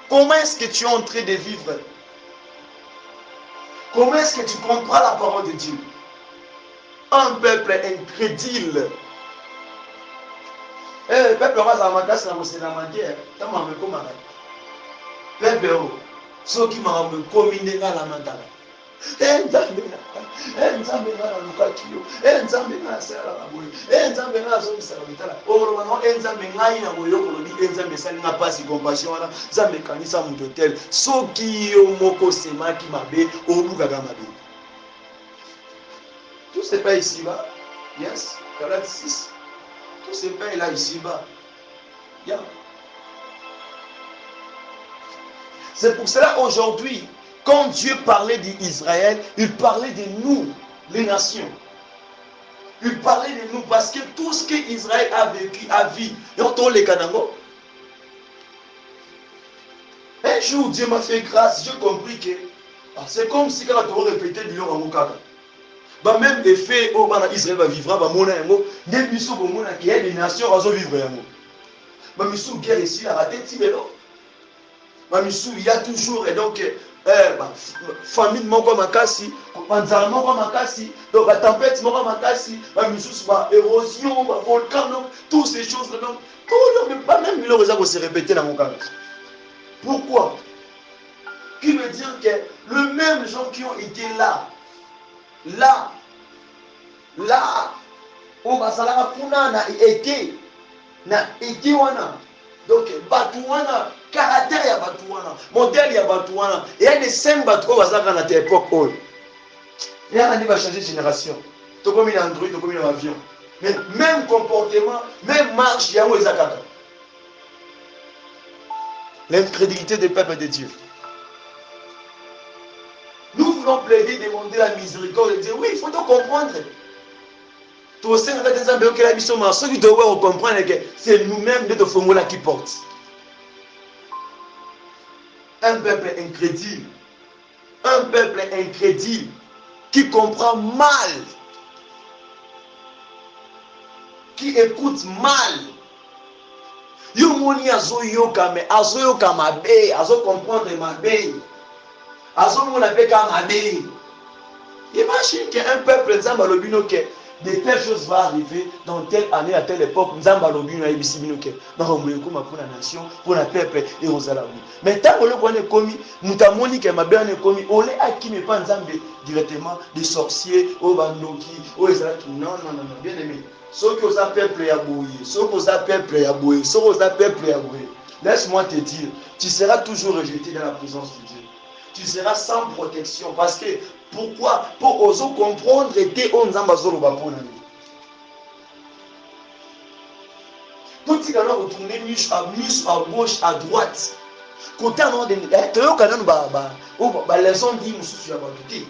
Comment est-ce que tu es en train de vivre? Comment est-ce que tu comprends la parole de Dieu? Un peuple incrédule. Le peuple va à ma casse, c'est la matière. Tant que je me peuple, ceux qui m'ont combiné dans la mentale. Nzambe na lukaki yo nzambe na sala la boye nzambe na zo misala bitala oro no nzambe ngai na boyo ko lobi nzambe sali na pasi compassion wana nzambe kanisa muto tel soki yo moko semaki mabe obukaka mabe. Tout c'est pas ici bas. Yes, Galate 6. Tout c'est pas là ici bas. Yeah. C'est pour cela aujourd'hui, quand Dieu parlait d'Israël, il parlait de nous, les nations. Il parlait de nous parce que tout ce qu'Israël a vécu, a vu. Et on tourne les Kanango. Un jour, Dieu m'a fait grâce. J'ai compris que c'est comme si quand on répétait du long en Mokaka. Même les faits, Israël va vivre, il y a des nations qui vont vivre. Il y a guerre ici, la raté, il y a toujours, et donc, famine moko makasi, panzala moko makasi, donc la tempête moko makasi, érosion, volcan, toutes ces choses-là, donc, pas même le réseau se répéter dans mon cas. Pourquoi? Qui veut dire que le même gens qui ont été là, où Basalama Puna n'a été wana. Donc, Batouana, caractère ya Batouana, modèle ya Batouana, il y a des 5 bateaux à cette époque. Il y a un va changer de génération. Tout comme il y a Android, tout comme il y a un avion. Mais même comportement, même marche, il y a où l'incrédulité des peuples de Dieu. Nous voulons peuple dit demander la miséricorde, il dit oui, il faut te comprendre. Toi aussi, en fait, des gens qui la mission, ceux qui doivent comprendre que c'est nous-mêmes de Fongola qui portent. Un peuple incrédule. Un peuple incrédule qui comprend mal, qui écoute mal. Yo moni azoyoka mais azoyoka mabe, azo comprendre mabe. Azo mona peka mabe. Imagine qu'un peuple nzamba lobino ke de telles choses vont arriver dans telle année à telle époque nzamba lobino ayebisi bino ke makambo ekoma pour la nation, pour la peuple et ozala oui. Mais tant que le kwana ekomi mutamoni ke mabe wana ekomi ole akime pa nzambe directement des sorciers au bandoki au ezalaki non non non bien aimé. Soki oza peuple ya boye, soki oza peuple ya boye, soki oza peuple ya boye. Laisse-moi te dire, tu seras toujours rejeté dans la présence de Dieu. Tu seras sans protection parce que pourquoi? Pour oser comprendre tes onzamba zoloba pour nous. Pour dire qu'on a retourné mus à gauche, à droite. Côté en ordre, tu as quand les gens disent mususu ya baduté.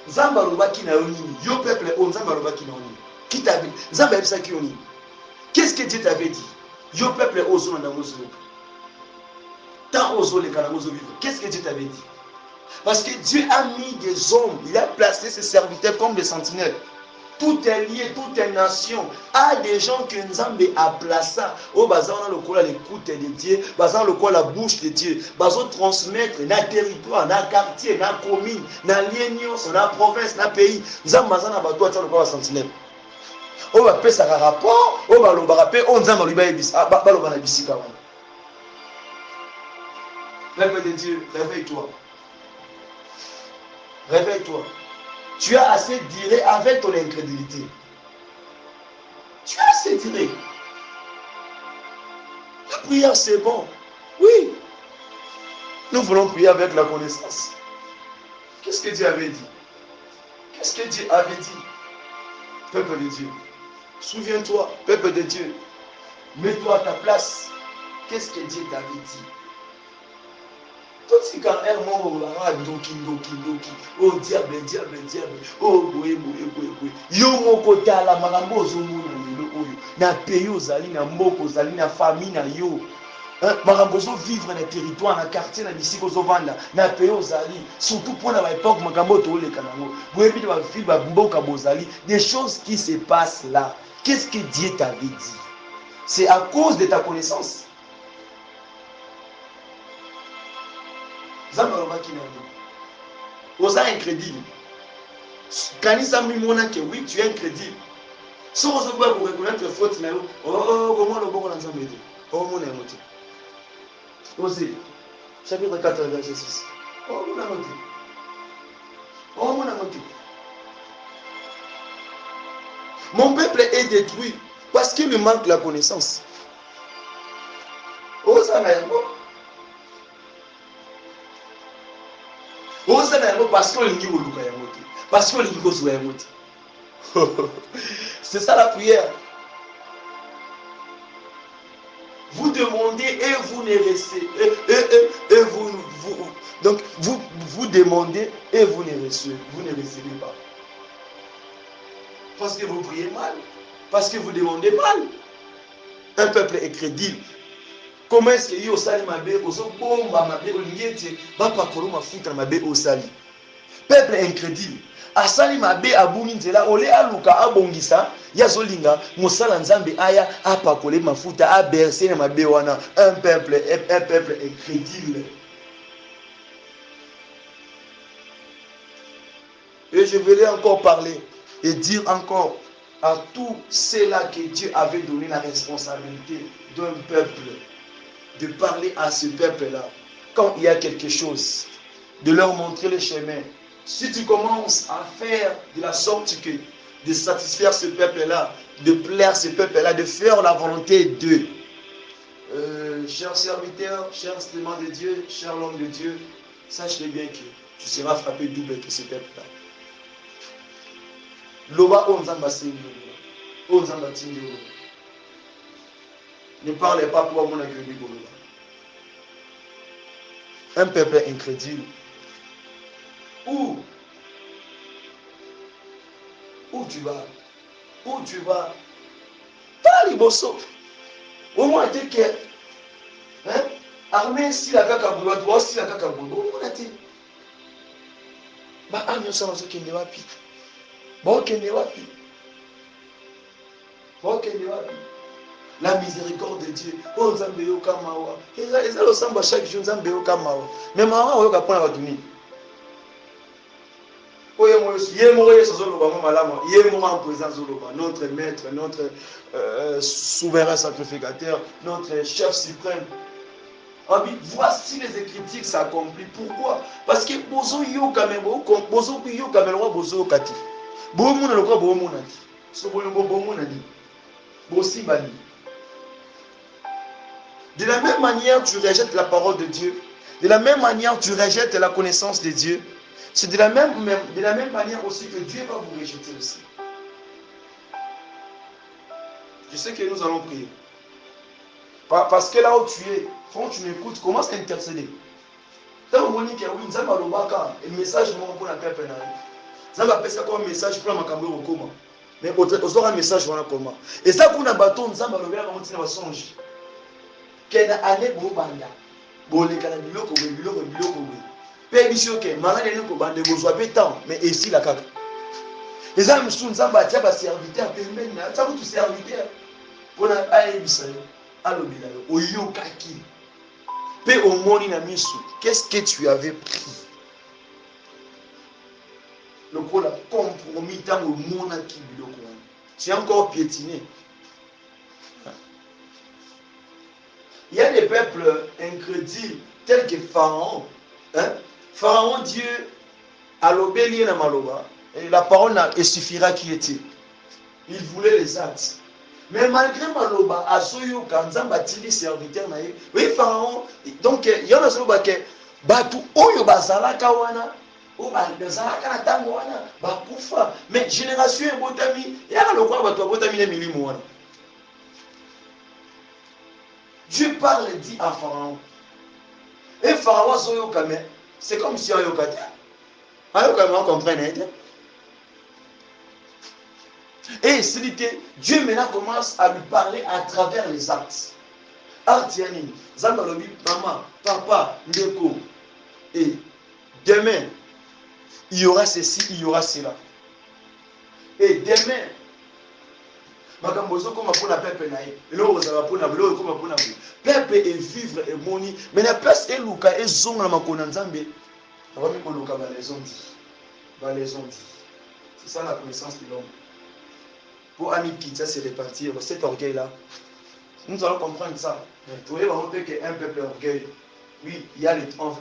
Zamba loba ki na yoni, yo peuple on zamba loba ki na yoni. Qui t'a dit? Zamba yebisa ki yoni. Qu'est-ce que Dieu t'avait dit? Yo peuple ozo na ngozo. Tant ozo le kana ngozo vivre. Qu'est-ce que Dieu t'avait dit? Parce que Dieu a mis des hommes, il a placé ses serviteurs comme des sentinelles. Tout est lié, toute est nation. A des gens que Nzambe a placés au bazar dans le coin l'écoute de Dieu, bazar le coin la bouche de Dieu, bazar transmettre dans territoire, dans quartier, dans commune, dans l'union, dans la province, dans pays. Nzambe bazar na bato atya le coin la sentinelle. On va payer ça rapport, on va le rappeler, on Nzambe lui ba ebisa, ba lo bana bisika wana. Peuple de Dieu, réveille-toi. Réveille-toi. Tu as assez diré avec ton incrédulité. Tu as assez diré. La prière, c'est bon. Oui. Nous voulons prier avec la connaissance. Qu'est-ce que Dieu avait dit? Qu'est-ce que Dieu avait dit? Peuple de Dieu. Souviens-toi, peuple de Dieu. Mets-toi à ta place. Qu'est-ce que Dieu t'avait dit? Tout ce quand un mot doki oh diable oh boye yo moko tala makambo ozomona lelo oyo na pays ozali na mboka ozali na famille na yo makambo ozovivre na territoire na quartier na bisika ozovanda na pays ozali surtout mpona baépoque makambo tooleka nango boyebi te bafile bamboka bozali des choses qui se passent là. Qu'est-ce que Dieu t'avait dit? C'est à cause de ta connaissance. Zamba lobaki na yo. Oza incrédule. Kanisa mimona que oui, tu es incrédule. Si on se voit pour reconnaître faute na yo, comment le bon ensemble dit? Oh mon émotion. Osée, chapitre 4 verset 6. Oh mon émotion. Oh mon émotion. Mon peuple est détruit parce qu'il lui manque la connaissance. Oh ça na yo. Parce qu'on lit parce qu'on lit c'est ça la prière. Vous demandez et vous ne recevez et vous donc vous demandez et vous ne recevez pas parce que vous priez mal, parce que vous demandez mal. Un peuple est crédible. Comment est-ce que yo sali mabe ozobomba mabe olingeti bapa koloma futa mabe osali? Peuple incrédule. Asali mabe abuni nzela ole aluka abongisa yazolinga mosala nzambe aya apakole mafuta abercer na mabe wana. Un peuple incrédule. Et je voulais encore parler et dire encore à tous ceux-là que Dieu avait donné la responsabilité d'un peuple, de parler à ce peuple-là, quand il y a quelque chose, de leur montrer le chemin. Si tu commences à faire de la sorte que de satisfaire ce peuple-là, de plaire ce peuple-là, de faire la volonté d'eux, chers serviteurs, chers instruments de Dieu, chers hommes de Dieu, sache-le bien que tu seras frappé double que ce peuple-là. Loba onzamba sengi, onzamba tingi. Ne parlez pas pour mon agrément. Un peuple incrédule. Ou Où tu vas? Où tu vas? Pas les bossos. Au moins, tu es hein? Armée, si la cacaboula, toi aussi la cacaboula. Au moins, tu bah, amiens, ça, ce qui n'est pas pire. Bon, qui n'est pas pire. Bon, qui n'est pas pire. La miséricorde de Dieu. Oh, Nzambe yoka mawa. Et ça le semble chaque jour, Nzambe yoka mawa. Mais mawa, on yoka prendre la tournée. Notre maître, notre souverain sacrificateur, notre chef suprême. Voici les Écritures s'accomplissent. Pourquoi? Parce que bozo yo kamel, bozo yo kamel, bozo kati. Bo mona lokwa bo mona ti. So bo mona ni. Bo si bani. De la même manière, tu rejettes la parole de Dieu. De la même manière, tu rejettes la connaissance de Dieu. C'est de la même manière aussi que Dieu va vous rejeter aussi. Je sais que nous allons prier. Parce que là où tu es, quand tu m'écoutes, commence à intercéder. Tant que tu as dit, un message pour la paix. Ça va passer comme un message pour la macambo au coma. Mais on aura un message pour la coma. Et ça, pour un bâton, ça va le faire comme tu vas songer. Quelle année pour banda? Bon, les canadiens, biloko. Père Bishoke, malade est nous bande besoin de temps, mais ici la caca. Les hommes sont en train de serviteur, ça vous serviteur. Pour la aïe bissayo, alobila, oyo kaki. Pe au moni na misu, qu'est-ce que tu avais pris? Le coup la compromis dans le monde qui biloko. Tu es encore piétiné. Il y a des peuples incrédules tels que Pharaon. Hein? Pharaon, Dieu, a l'obéli na maloba. Et la parole il suffira qui était. Il voulait les actes. Mais malgré maloba, Asoyo, Kanzamba, Tili, serviteur, oui, Pharaon, donc il y en a ce que Batu, Oyo, Bazalaka, Wana, ou Bazalaka, Tango, Wana, Bakoufa. Mais génération et Botami, il y a le roi Batu, Botami, les millimons. Dieu parle et dit à Pharaon. Et Pharaon, Soyo, Kame, c'est comme si Ayo Kate. Ayo Kame, on comprend, hein? Et Dieu maintenant commence à lui parler à travers les actes. Artiani, Zambalobi, maman, papa, Ndeko. Et demain, il y aura ceci, il y aura cela. Et demain, Pepe et vivre et moni. Mais la place est Luka et Zong la Makona Nzambe. C'est ça la connaissance de l'homme. Pour Amiki, ça c'est répartir cet orgueil-là. Nous allons comprendre ça. Vous voyez vraiment qu'un peuple orgueil. Oui, il y a les temps,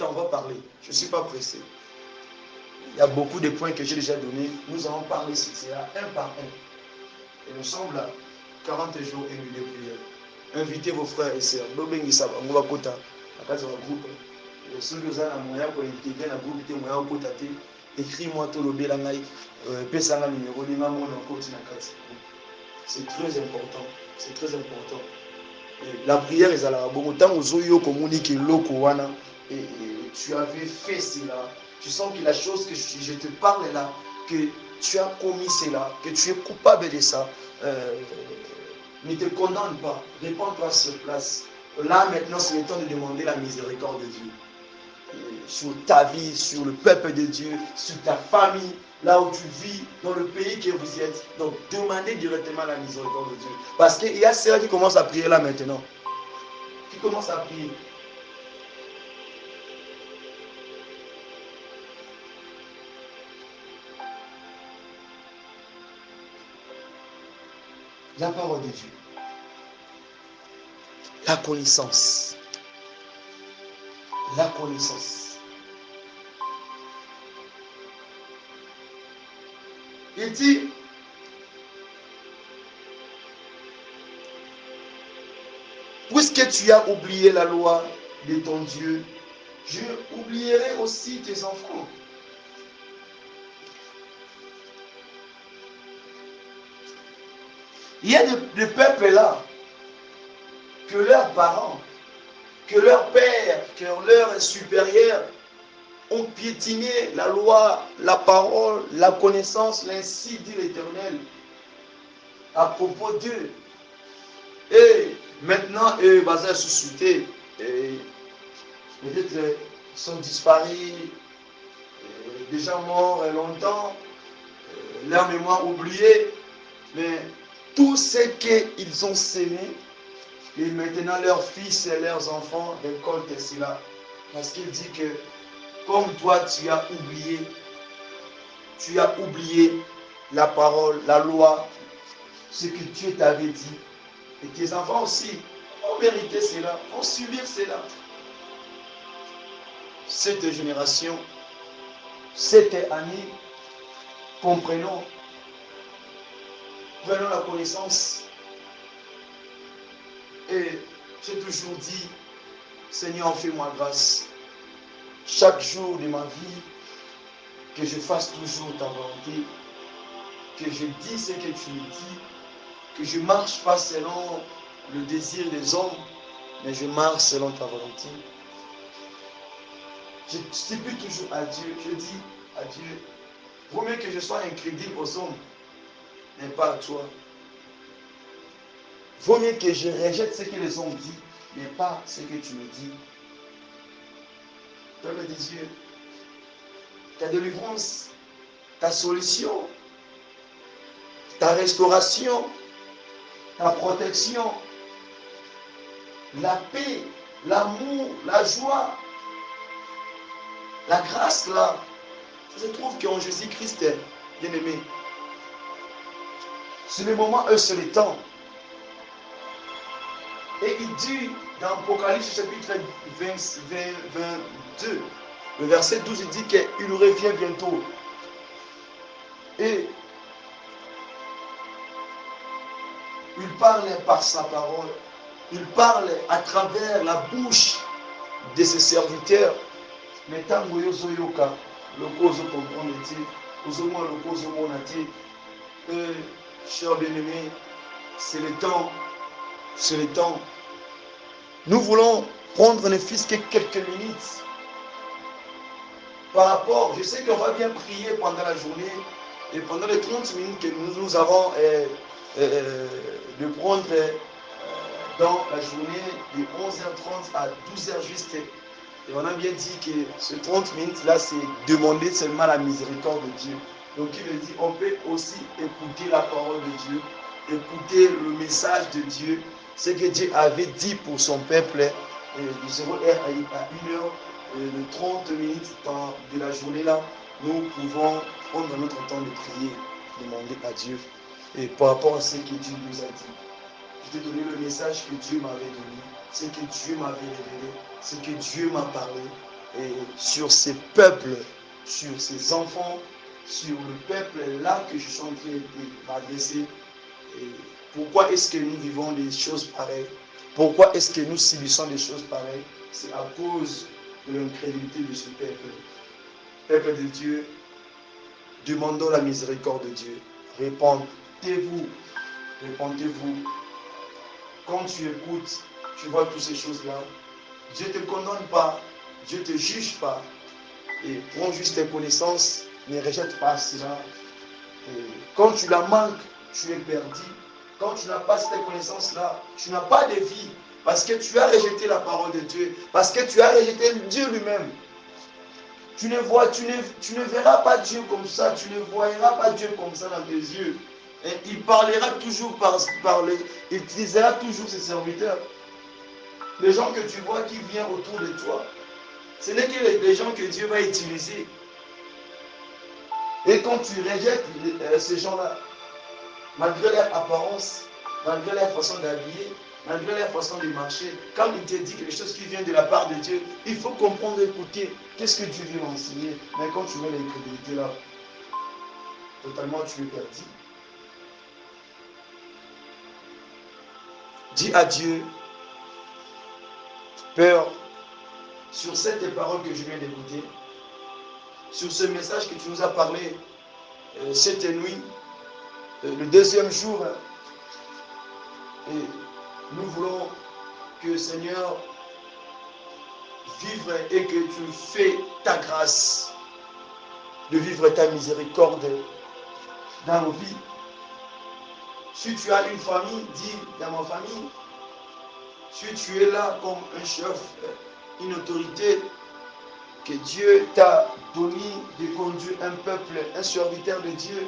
on va parler. Je ne suis pas pressé. Il y a beaucoup de points que j'ai déjà donnés. Nous allons parler sur cela un par un. Et nous sommes là, 40 jours et nuits de prière. Invitez vos frères et sœurs. On va kota. À cause de groupe. Ceux qui ont un moyen pour intégrer un groupe, ils ont un moyen écris-moi tout le bélangaï. Pesanga numéro de maman en côté na kati. C'est très important. C'est très important. Et la prière est à la bon temps aux oyo communique loko wana et tu avais fait cela. Tu sens que la chose que je te parle là, que tu as commis cela, que tu es coupable de ça, ne te condamne pas. Réponds-toi sur place. Là maintenant, c'est le temps de demander la miséricorde de Dieu. Sur ta vie, sur le peuple de Dieu, sur ta famille, là où tu vis, dans le pays que vous êtes. Donc, demandez directement la miséricorde de Dieu. Parce qu'il y a ceux qui commencent à prier là maintenant. Qui commencent à prier. La parole de Dieu. La connaissance. La connaissance. Il dit, puisque tu as oublié la loi de ton Dieu, je oublierai aussi tes enfants. Il y a des peuples là, que leurs parents, que leurs pères, que leurs supérieurs ont piétiné la loi, la parole, la connaissance, ainsi dit l'Éternel à propos d'eux. Et maintenant, eux, basés sur suscité, peut-être sont disparus, déjà morts longtemps, leur mémoire oubliée, mais tout ce qu'ils ont sémé, et maintenant leurs fils et leurs enfants récoltent cela. Parce qu'il dit que comme toi tu as oublié la parole, la loi, ce que Dieu t'avait dit. Et tes enfants aussi ont mérité cela, ont subi cela. Cette génération, cette année, comprenons, prenons la connaissance. Et j'ai toujours dit, Seigneur, fais-moi grâce. Chaque jour de ma vie, que je fasse toujours ta volonté, que je dise ce que tu me dis, que je ne marche pas selon le désir des hommes, mais je marche selon ta volonté. Je supplie toujours à Dieu, je dis à Dieu, vaut mieux que je sois incrédule aux hommes, mais pas à toi. Vaut mieux que je rejette ce que les hommes disent, mais pas ce que tu me dis. Peuple de Dieu, ta délivrance, ta solution, ta restauration, ta protection, la paix, l'amour, la joie, la grâce là, ça se trouve qu'en Jésus-Christ, bien aimé. C'est le moment, c'est le temps. Et il dit dans Apocalypse chapitre 22, le verset 12, il dit qu'il revient bientôt. Et il parle par sa parole. Il parle à travers la bouche de ses serviteurs. Mais tant que vous avez le cause comprendre, vous avez le cause comprendre, chers bien-aimés, c'est le temps. C'est le temps. Nous voulons prendre ne fût-ce que quelques minutes par rapport, je sais qu'on va bien prier pendant la journée et pendant les 30 minutes que nous avons de prendre dans la journée de 11h30 à 12h juste. Et on a bien dit que ce 30 minutes là, c'est demander seulement la miséricorde de Dieu. Donc il veut dire, on peut aussi écouter la parole de Dieu, écouter le message de Dieu, ce que Dieu avait dit pour son peuple, de 0h à 1h, de 30 minutes de la journée là, nous pouvons prendre notre temps de prier, demander à Dieu, et par rapport à ce que Dieu nous a dit. Je t'ai donné le message que Dieu m'avait donné, ce que Dieu m'avait révélé, ce que Dieu m'a parlé, et sur ces peuples, sur ces enfants, sur le peuple là que je suis en train de m'adresser. Pourquoi est-ce que nous vivons des choses pareilles? Pourquoi est-ce que nous subissons des choses pareilles? C'est à cause de l'incrédulité de ce peuple. Peuple de Dieu, demandons la miséricorde de Dieu. Répentez-vous. Répentez-vous. Quand tu écoutes, tu vois toutes ces choses-là. Dieu ne te condamne pas. Dieu ne te juge pas. Et prends juste tes connaissances. Ne rejette pas cela. Et quand tu la manques, tu es perdu. Quand tu n'as pas cette connaissance-là, tu n'as pas de vie. Parce que tu as rejeté la parole de Dieu. Parce que tu as rejeté Dieu lui-même. Tu ne verras pas Dieu comme ça. Tu ne voyeras pas Dieu comme ça dans tes yeux. Et il parlera toujours il utilisera toujours ses serviteurs. Les gens que tu vois qui viennent autour de toi, ce n'est que les gens que Dieu va utiliser. Et quand tu rejettes ces gens-là, malgré leur apparence, malgré leur façon d'habiller, malgré leur façon de marcher, quand il te dit quelque chose qui vient de la part de Dieu, il faut comprendre, écouter, qu'est-ce que Dieu veut enseigner. Mais quand tu mets l'incrédulité là, totalement tu es perdu. Dis à Dieu, Père, sur cette parole que je viens d'écouter, sur ce message que tu nous as parlé cette nuit, le deuxième jour, et nous voulons que Seigneur vivre et que tu fais ta grâce, de vivre ta miséricorde dans nos vies. Si tu as une famille, dis dans ma famille. Si tu es là comme un chef, une autorité, que Dieu t'a donné de conduire un peuple, un serviteur de Dieu.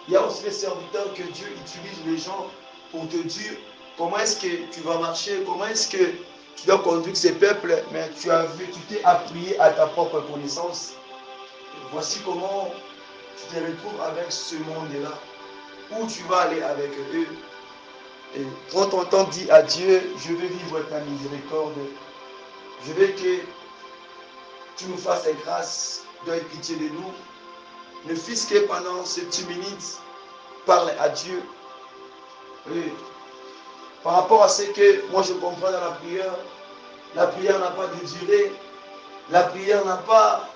Il y a aussi des serviteurs que Dieu utilise les gens pour te dire comment est-ce que tu vas marcher, comment est-ce que tu dois conduire ces peuples, mais tu t'es appuyé à ta propre connaissance. Voici comment tu te retrouves avec ce monde-là, où tu vas aller avec eux. Et prends ton temps, dis à Dieu, je veux vivre ta miséricorde. Je veux que tu nous fasses grâce, donne pitié de nous. Ne fût-ce que pendant ces 10 minutes, parle à Dieu. Et par rapport à ce que moi je comprends dans la prière n'a pas de durée. La prière n'a pas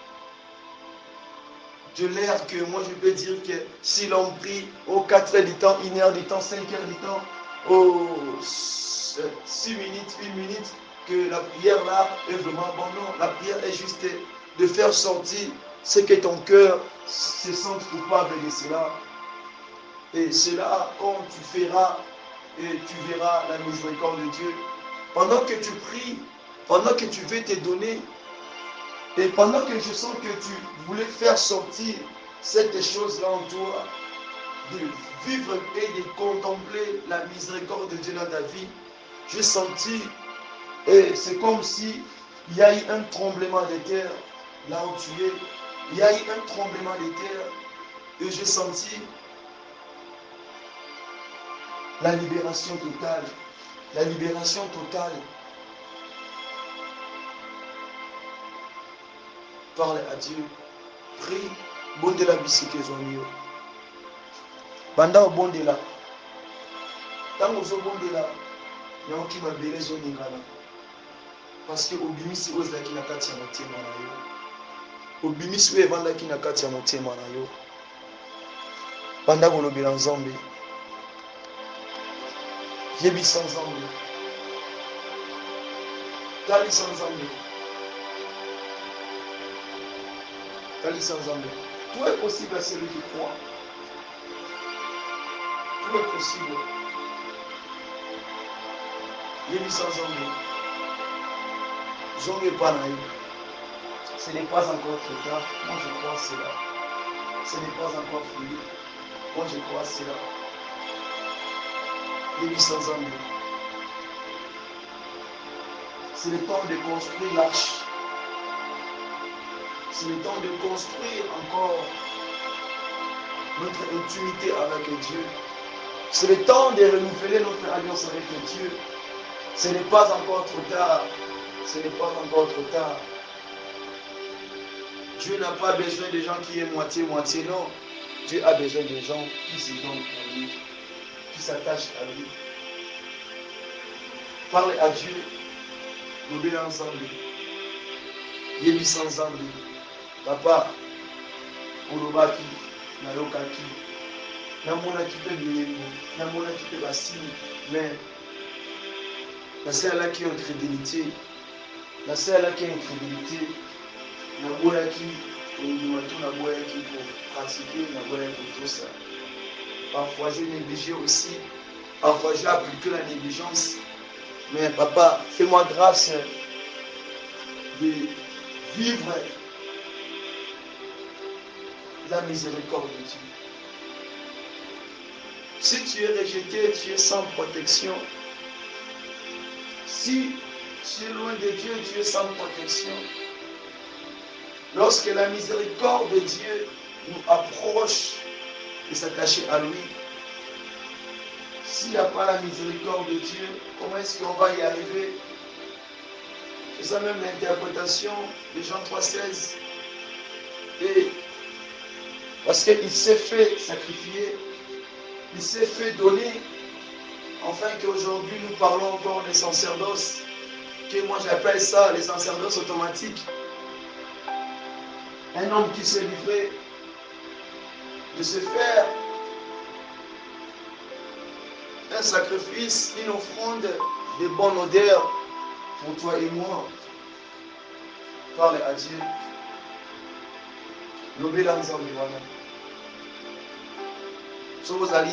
de l'air que moi je peux dire que si l'on prie aux 4 heures du temps, 1 heure du temps, 5 heures du temps, aux 6 minutes, 1 minute, que la prière là est vraiment bon. Non, la prière est juste de faire sortir ce que ton cœur se sent coupable de cela. Et cela, quand tu feras, et tu verras la miséricorde de Dieu. Pendant que tu pries, pendant que tu veux te donner, et pendant que je sens que tu voulais faire sortir cette chose-là en toi, de vivre et de contempler la miséricorde de Dieu dans ta vie, j'ai senti, et c'est comme si il y a eu un tremblement de terre là où tu es. Il y a eu un tremblement de terre et j'ai senti la libération totale. La libération totale. Parle à Dieu. Prie. Bondela bisike zonio. Banda obondela. Tango ozobondela, naoki mabele ezoningana. Parce que obimisi oyo ezalaki na kati ya motema na yo. Obimisi oyo evandaki na kati ya motema na yo. Banda kolobela Nzambe. Yebisa Nzambe. Talisa Nzambe. Talisa Nzambe. Tout est possible à celui qui croit. Tout est possible. Yebisa Nzambe. Zonge panaï. Ce n'est pas encore trop tard. Moi je crois cela. Ce n'est pas encore fini. Moi je crois cela. Yebisa Nzambe. C'est le temps de construire l'arche. C'est le temps de construire encore notre intimité avec Dieu. C'est le temps de renouveler notre alliance avec Dieu. Ce n'est pas encore trop tard. Ce n'est pas encore trop tard. Dieu n'a pas besoin de gens qui est moitié-moitié, non. Dieu a besoin de gens qui se donnent à lui, qui s'attachent à lui. Parle à Dieu. Nous bien ensemble. Yebisa ensemble. Papa, olobaki, nayokaki. Namonaki mpe bilembo, namonaki mpe basili, mais nasalaki incrédulité. Nasalaki incrédulité. Naboyaki kondima to naboyaki kopratiquer, naboyaki kotosa. Parfois j'ai négligé aussi. Parfois j'ai appliqué la négligence. Mais papa, fais-moi grâce de vivre la miséricorde de Dieu. Si tu es rejeté, tu es sans protection. Si tu es loin de Dieu, tu es sans protection. Lorsque la miséricorde de Dieu nous approche de s'attacher à lui, s'il n'y a pas la miséricorde de Dieu, comment est-ce qu'on va y arriver? C'est ça même l'interprétation de Jean 3,16. Et parce qu'il s'est fait sacrifier, il s'est fait donner, afin qu'aujourd'hui nous parlons encore des sacerdoces, que moi j'appelle ça les sacerdoces automatiques. Un homme qui s'est livré de se faire un sacrifice, une offrande de bonne odeur pour toi et moi. Parle à Dieu. Lobela nzambe wana. So vous allez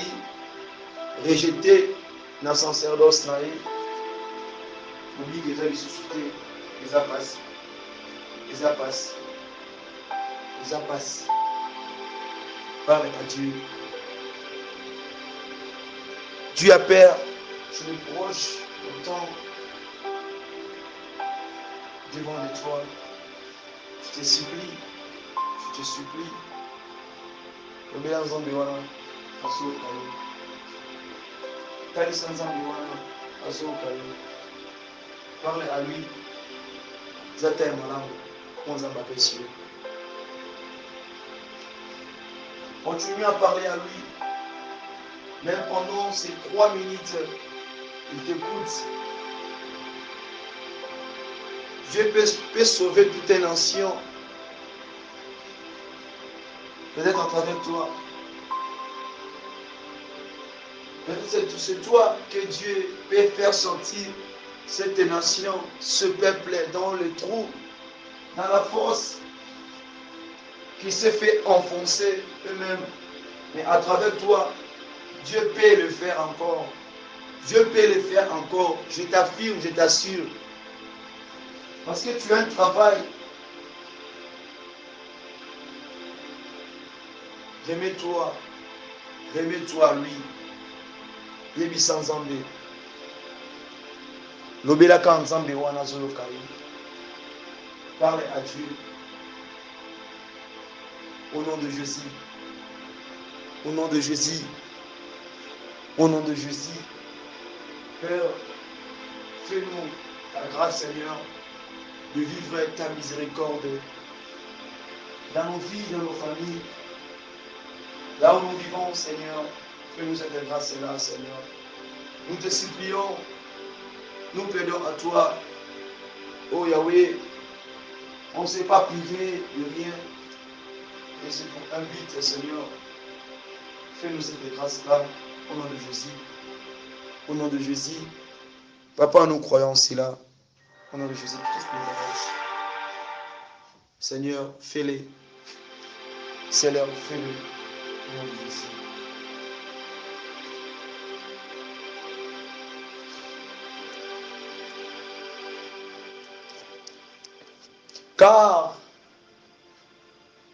rejeter na sacerdoce na ye. Oublie que les suscités, les passe. Les passe. Les passe. Parle à Dieu. Dieu a peur. Je me proche autant devant l'étoile. Je te supplie. Je te supplie. Lobela nzambe wana asoka yo. Talisa nzambe wana asoka yo. Parle à lui. Zata ya malamu. Nzambe apprécieux. Continue à parler à lui. Même pendant ces 3 minutes, il t'écoute. Dieu peut sauver toute une nation. Peut-être à travers toi. Peut-être c'est toi que Dieu peut faire sortir cette nation, ce peuple dans le trou, dans la force qui s'est fait enfoncer eux-mêmes. Mais à travers toi, Dieu peut le faire encore. Dieu peut le faire encore. Je t'affirme, je t'assure. Parce que tu as un travail. Remets-toi. Remets-toi à lui. Yebi sans Nzambe. Lobelaka Nzambe wana zoloka ye. Parle à Dieu. Au nom de Jésus. Au nom de Jésus. Au nom de Jésus. Père, fais-nous la grâce, Seigneur, de vivre ta miséricorde dans nos vies, dans nos familles. Là où nous vivons, Seigneur, fais-nous cette grâce-là, Seigneur. Nous te supplions, nous plaidons à toi, oh Yahweh, on ne s'est pas privé de rien. Et c'est pour un but, Seigneur. Fais-nous cette grâce-là, au nom de Jésus. Au nom de Jésus. Papa, nous croyons cela. Au nom de Jésus-Christ, nous avons. Seigneur, fais-les. Seigneur, fais-le. Au nom de Jésus. Car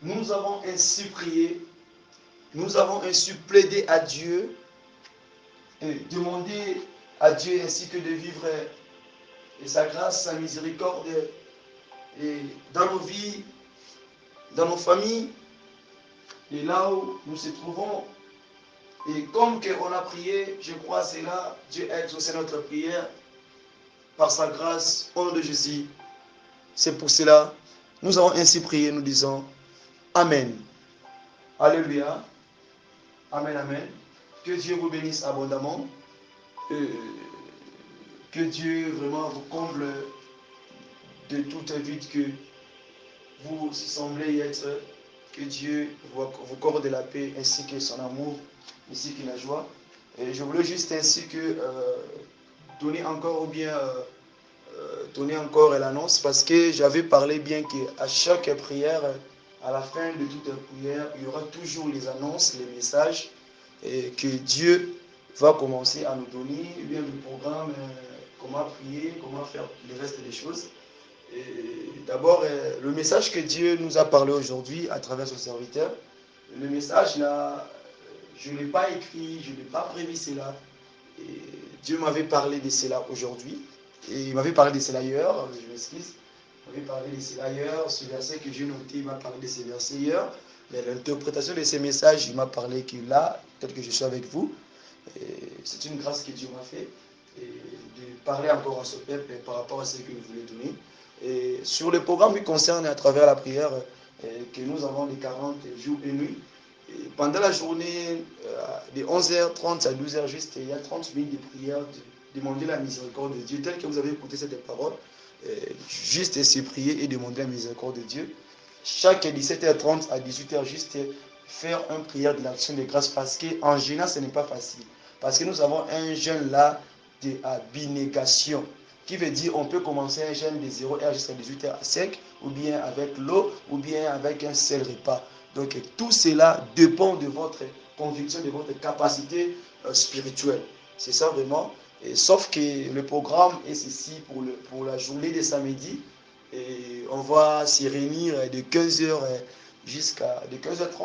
nous avons ainsi prié, nous avons ainsi plaidé à Dieu et demandé à Dieu ainsi que de vivre et sa grâce, sa miséricorde et dans nos vies, dans nos familles et là où nous nous trouvons. Et comme on a prié, je crois c'est là, Dieu a exaucé notre prière par sa grâce au nom de Jésus. C'est pour cela, nous avons ainsi prié, nous disons Amen. Alléluia. Amen, amen. Que Dieu vous bénisse abondamment. Que Dieu vraiment vous comble de toute vide que vous semblez être. Que Dieu vous accorde la paix ainsi que son amour, ainsi que la joie. Et je voulais juste ainsi que donner encore l'annonce parce que j'avais parlé bien qu'à chaque prière, à la fin de toute prière, il y aura toujours les annonces, les messages et que Dieu va commencer à nous donner bien le programme, comment prier, comment faire le reste des choses. D'abord, le message que Dieu nous a parlé aujourd'hui à travers son serviteur, le message là, je ne l'ai pas écrit, je n'ai pas prévu cela. Et Dieu m'avait parlé de cela aujourd'hui. Et il m'avait parlé de cela ailleurs, je m'excuse. Il m'avait parlé de cela ailleurs, ce verset que j'ai noté, il m'a parlé de ces versets ailleurs. Mais l'interprétation de ces messages, il m'a parlé que là, peut-être que je suis avec vous. C'est une grâce que Dieu m'a fait. Et de parler encore à ce peuple par rapport à ce que vous voulez donner. Et sur le programme qui concerne à travers la prière, que nous avons les 40 jours et nuits. Et pendant la journée, de 11h30 à 12h juste, il y a 30 minutes de prière, de demander la miséricorde de Dieu, tel que vous avez écouté cette parole, juste se prier et demander la miséricorde de Dieu. Chaque 17h30 à 18h, juste faire une prière de l'action de grâce, parce qu'en général, ce n'est pas facile. Parce que nous avons un jeûne là d'abnégation, qui veut dire on peut commencer un jeûne de 0h jusqu'à 18h à sec, ou bien avec l'eau, ou bien avec un seul repas. Donc tout cela dépend de votre conviction, de votre capacité spirituelle. C'est ça vraiment. Et, sauf que le programme est ceci pour la journée de samedi. Et on va s'y réunir de 15h jusqu'à de 15h30